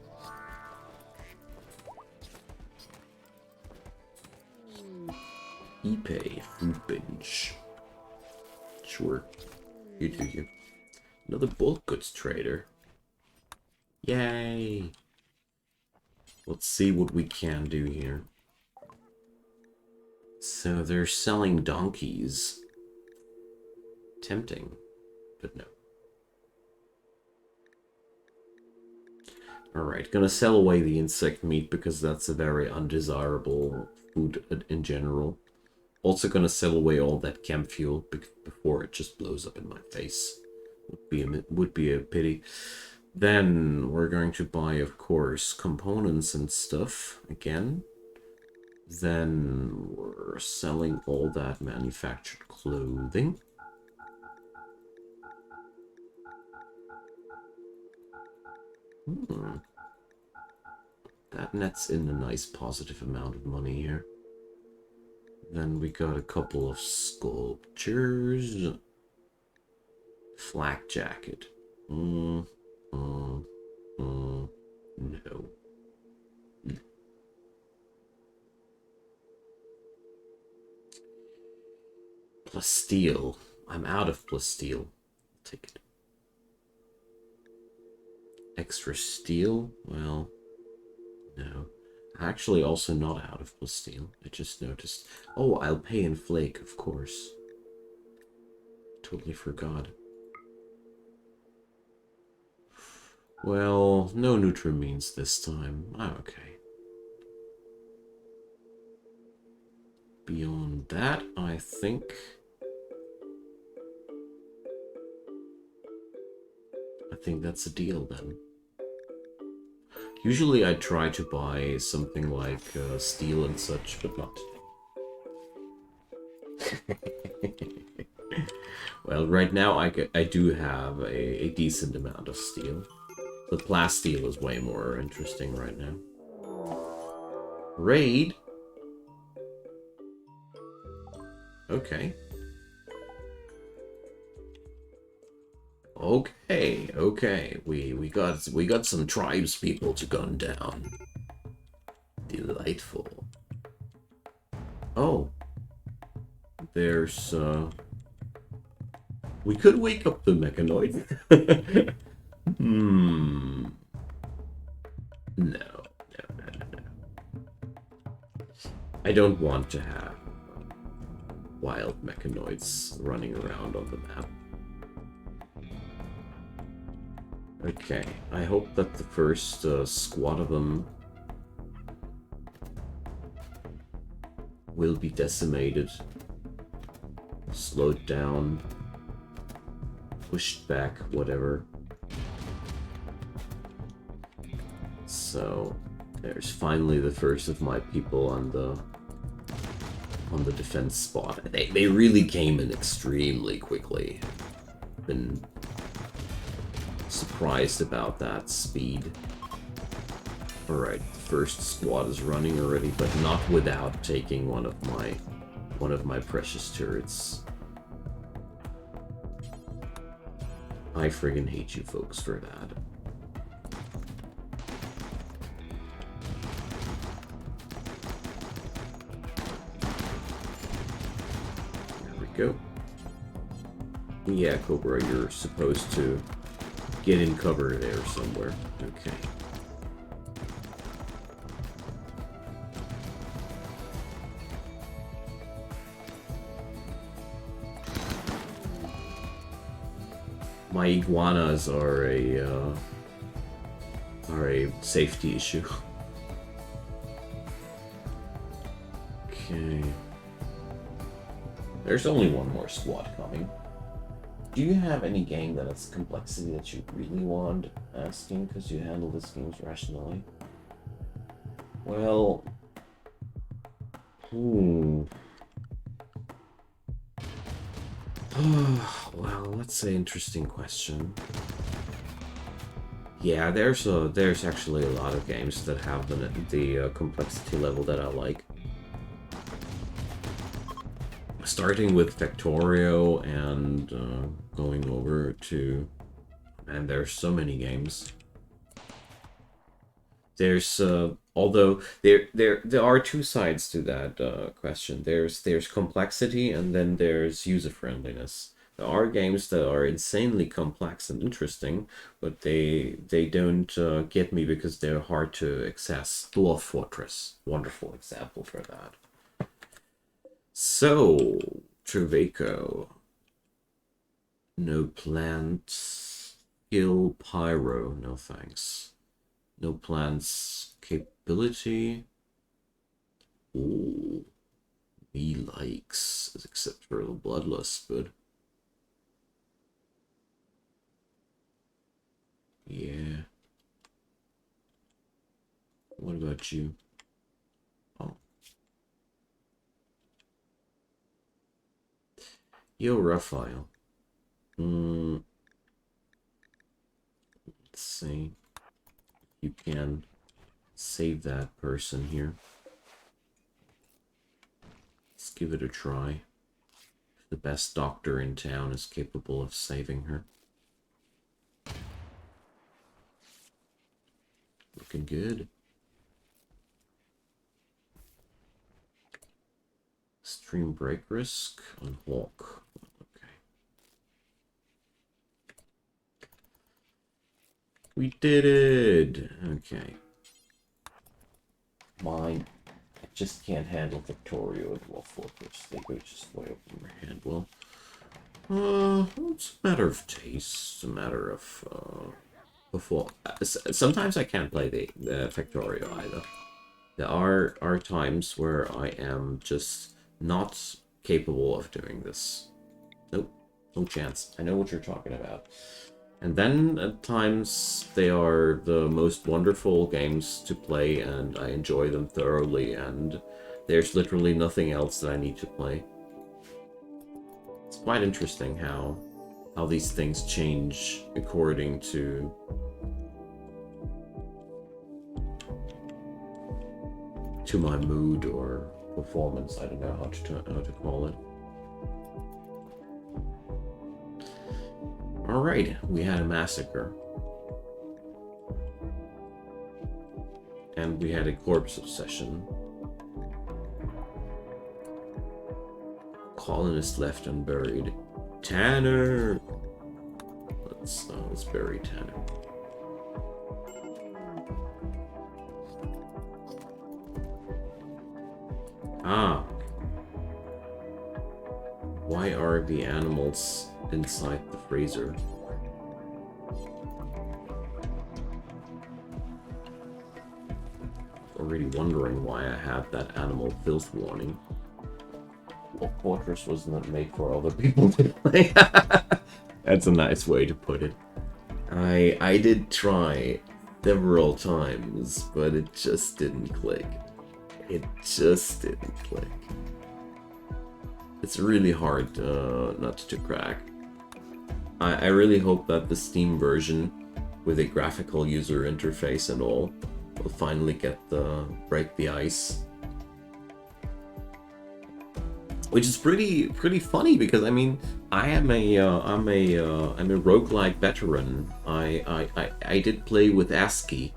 Ipe, food binge. Sure. You do you. Another bulk goods trader. Yay! Let's see what we can do here. So they're selling donkeys. Tempting, but no. Alright, gonna sell away the insect meat because that's a very undesirable food in general. Also gonna sell away all that camp fuel before it just blows up in my face. Would be a pity. Then we're going to buy, of course, components and stuff again. Then we're selling all that manufactured clothing. That nets in a nice positive amount of money here. Then we got a couple of sculptures. Flak jacket. No. Plus steel. I'm out of plus steel. Take it. Extra steel? Well, no. Actually, also not out of plus steel. I just noticed. Oh, I'll pay in flake, of course. Totally forgot. Well, no nutrimines this time. I'm okay. Beyond that, I think that's a deal then. Usually I try to buy something like steel and such, but not today. Well, right now I do have a decent amount of steel. The plasteel is way more interesting right now. Raid? Okay. Okay. We got some tribes people to gun down. Delightful. Oh. There's we could wake up the mechanoid. No. I don't want to have wild mechanoids running around on the map. Okay, I hope that the first squad of them will be decimated, slowed down, pushed back, whatever. So, there's finally the first of my people on the defense spot. They really came in extremely quickly. Been surprised about that speed. Alright, the first squad is running already, but not without taking one of my precious turrets. I friggin' hate you folks for that. There we go. Yeah, Cobra, you're supposed to get in cover there somewhere. Okay. My iguanas are a safety issue. Okay. There's only one more squad coming. Do you have any game that has complexity that you really want? Asking because you handle these games rationally. Well, well, that's an interesting question. Yeah, there's actually a lot of games that have the complexity level that I like. Starting with Factorio and going over to, and there's so many games. There's although there are two sides to that question. There's complexity and then there's user friendliness. There are games that are insanely complex and interesting, but they don't get me because they're hard to access. Dwarf Fortress, wonderful example for that. So, Treveco. No plants. Skill Pyro, no thanks. No plants. Capability. Ooh. Me likes, except for the Bloodlust, but... yeah. What about you? Oh. Yo, Raphael. Let's see. You can save that person here. Let's give it a try. The best doctor in town is capable of saving her. Looking good. Extreme break risk on Hawk. Okay. We did it! Okay. Mine. I just can't handle Victoria with Wolf Fortress. They go just way over my head. Well, it's a matter of taste. It's a matter of, before. Sometimes I can't play the Victoria either. There are times where I am just not capable of doing this. Nope, no chance. I know what you're talking about. And then at times they are the most wonderful games to play and I enjoy them thoroughly and there's literally nothing else that I need to play. It's quite interesting how these things change according to my mood or performance. I don't know how to call it. Alright, we had a massacre. And we had a corpse obsession. Colonist left unburied. Tanner! Let's bury Tanner. Ah. Why are the animals inside the freezer? Already wondering why I have that animal filth warning. Well, Fortress wasn't made for other people to play. That's a nice way to put it. I did try several times, but it just didn't click. It just didn't click. It's really hard not to crack. I really hope that the Steam version with a graphical user interface and all will finally break the ice. Which is pretty funny because I mean I'm a roguelike veteran. I did play with ASCII.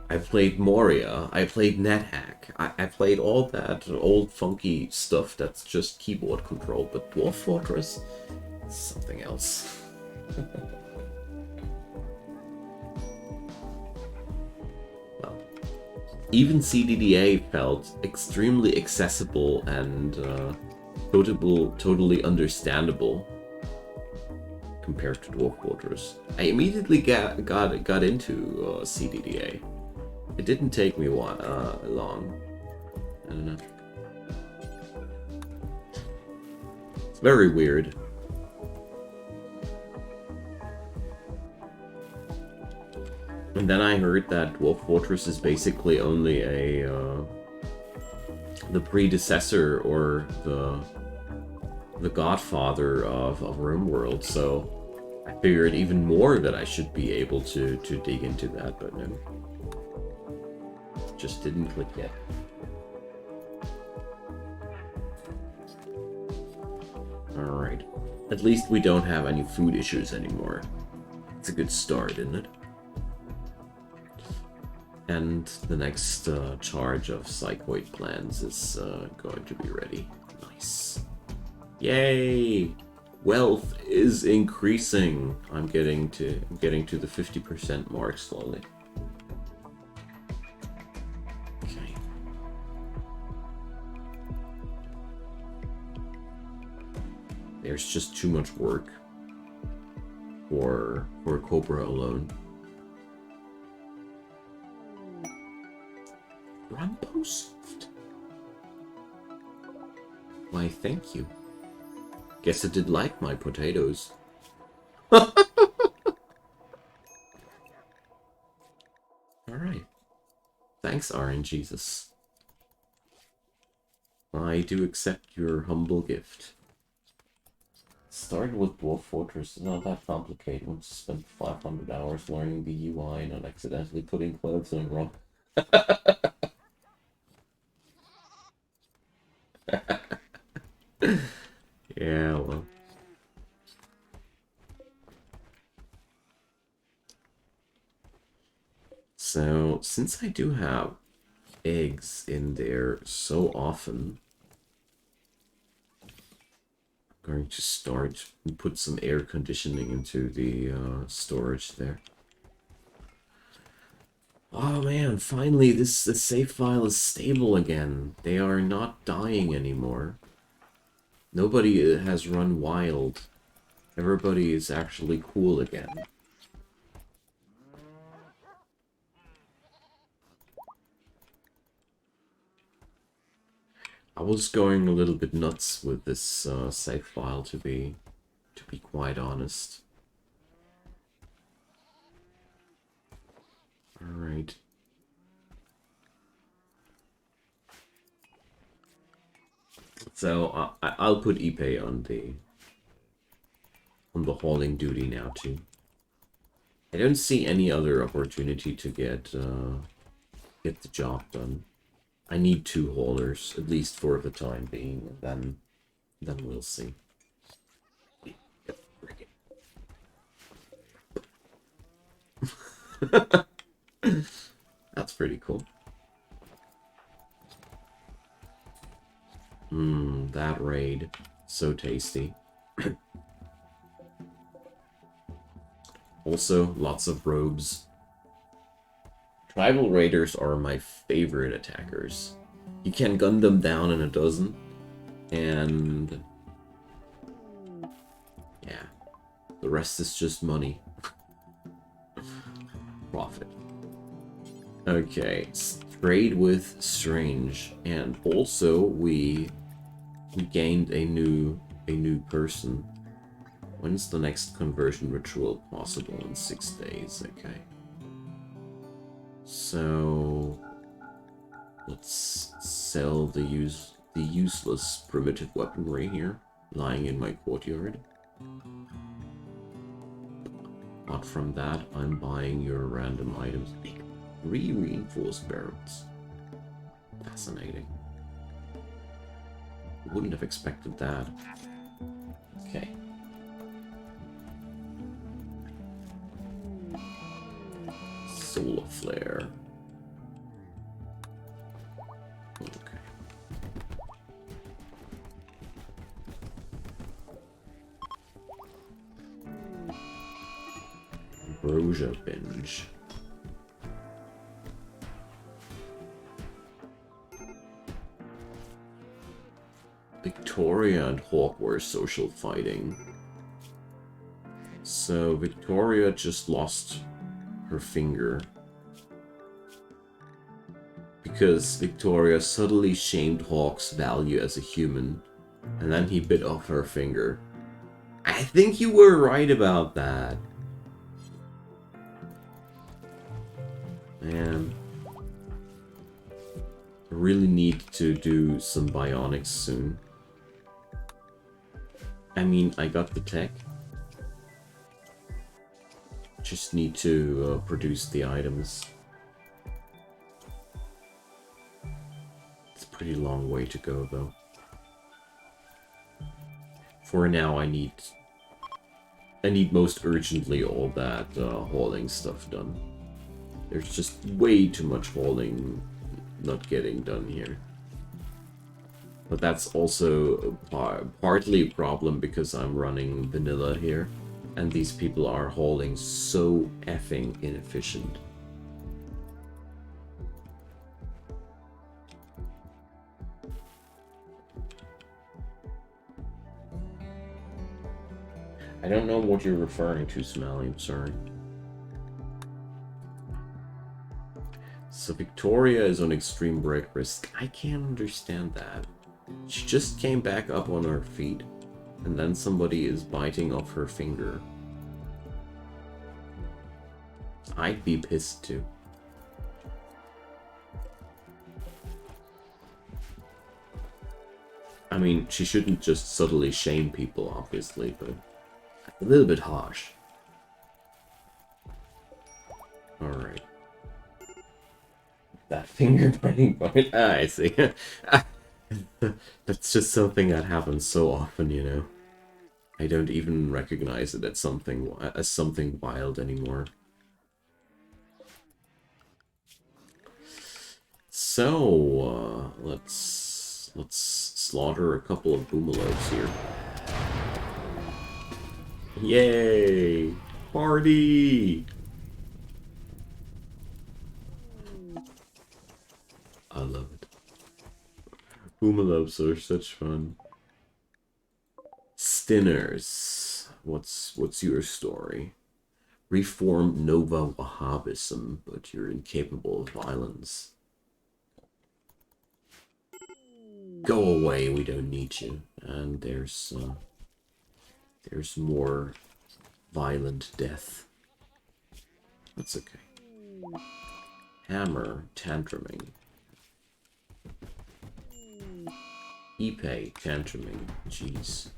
I played Moria. I played NetHack. I played all that old funky stuff that's just keyboard control. But Dwarf Fortress is something else. Well, even CDDA felt extremely accessible and totally understandable compared to Dwarf Fortress. I immediately got into CDDA. It didn't take me long. I don't know. It's very weird. And then I heard that Dwarf Fortress is basically only the predecessor or the godfather of Rimworld, so I figured even more that I should be able to dig into that, but no. Just didn't click yet. Alright. At least we don't have any food issues anymore. It's a good start, isn't it? And the next charge of psychoid plans is going to be ready. Nice. Yay! Wealth is increasing. I'm getting to the 50% mark slowly. Okay. There's just too much work for Cobra alone. Rampost? Why, thank you. Guess it did like my potatoes. Alright. Thanks, RNGesus. I do accept your humble gift. Started with Dwarf Fortress, it's not that complicated. Once you spend 500 hours learning the UI and not accidentally putting clothes on wrong. Yeah, well. So, since I do have eggs in there so often, going to start and put some air conditioning into the storage there. Oh man, finally the save file is stable again. They are not dying anymore. Nobody has run wild. Everybody is actually cool again. I was going a little bit nuts with this save file, to be quite honest. All right. So I'll put Ipe on the hauling duty now too. I don't see any other opportunity to get the job done. I need 2 haulers, at least for the time being, and then we'll see. That's pretty cool. That raid. So tasty. Also, lots of robes. Tribal raiders are my favorite attackers. You can gun them down in a dozen, and yeah, the rest is just money. Profit. Okay, trade with Strange, and also we gained a new person. When's the next conversion ritual possible? In 6 days, okay. So let's sell the useless primitive weaponry here, lying in my courtyard. Apart from that, I'm buying your random items. 3 reinforced barrels. Fascinating. Wouldn't have expected that. Okay. Solar flare. Okay. Ambrosia binge. Victoria and Hawk were social fighting. So Victoria just lost her finger because Victoria subtly shamed Hawk's value as a human, and then he bit off her finger. I think you were right about that. Man. I really need to do some bionics soon. I mean, I got the tech. Just need to produce the items. It's a pretty long way to go, though. For now, I need most urgently all that hauling stuff done. There's just way too much hauling not getting done here. But that's also partly a problem because I'm running vanilla here, and these people are hauling so effing inefficient. I don't know what you're referring to, Smelly, I'm sorry. So Victoria is on extreme break risk. I can't understand that. She just came back up on her feet, and then somebody is biting off her finger. I'd be pissed too. I mean, she shouldn't just subtly shame people, obviously, but a little bit harsh. Alright. That finger biting point. Ah, I see. That's just something that happens so often, you know. I don't even recognize it as something wild anymore. So let's slaughter a couple of boomalobes here. Yay! Party! I love it. Boomalopes are such fun. Stinners. What's your story? Reform Nova Wahhabism, but you're incapable of violence. Go away, we don't need you. And there's more violent death. That's okay. Hammer, tantruming. Ipe, tantruming. Jeez.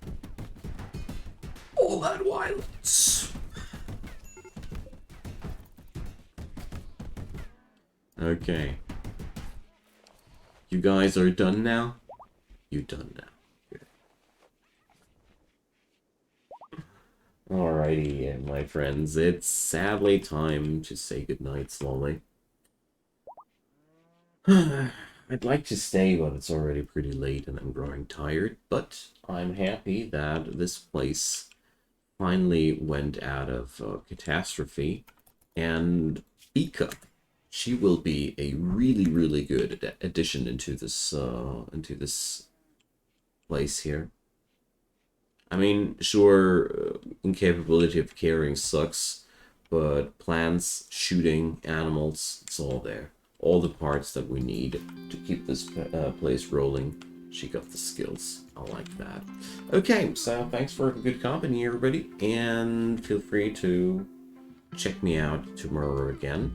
All that violence. Okay. You guys are done now? You done now. Good. Alrighty, my friends. It's sadly time to say goodnight slowly. I'd like to stay, but it's already pretty late and I'm growing tired. But I'm happy that this place finally went out of catastrophe. And Ika, she will be a really, really good addition into this place here. I mean, sure, incapability of caring sucks, but plants, shooting, animals, it's all there. All the parts that we need to keep this place rolling. She got the skills. I like that. Okay, so thanks for good company, everybody, and feel free to check me out tomorrow again.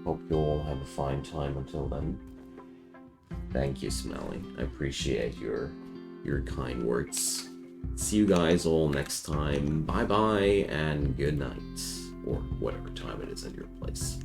Hope you all have a fine time until then. Thank you, Smelly. I appreciate your kind words. See you guys all next time. Bye-bye and good night. Or whatever time it is in your place.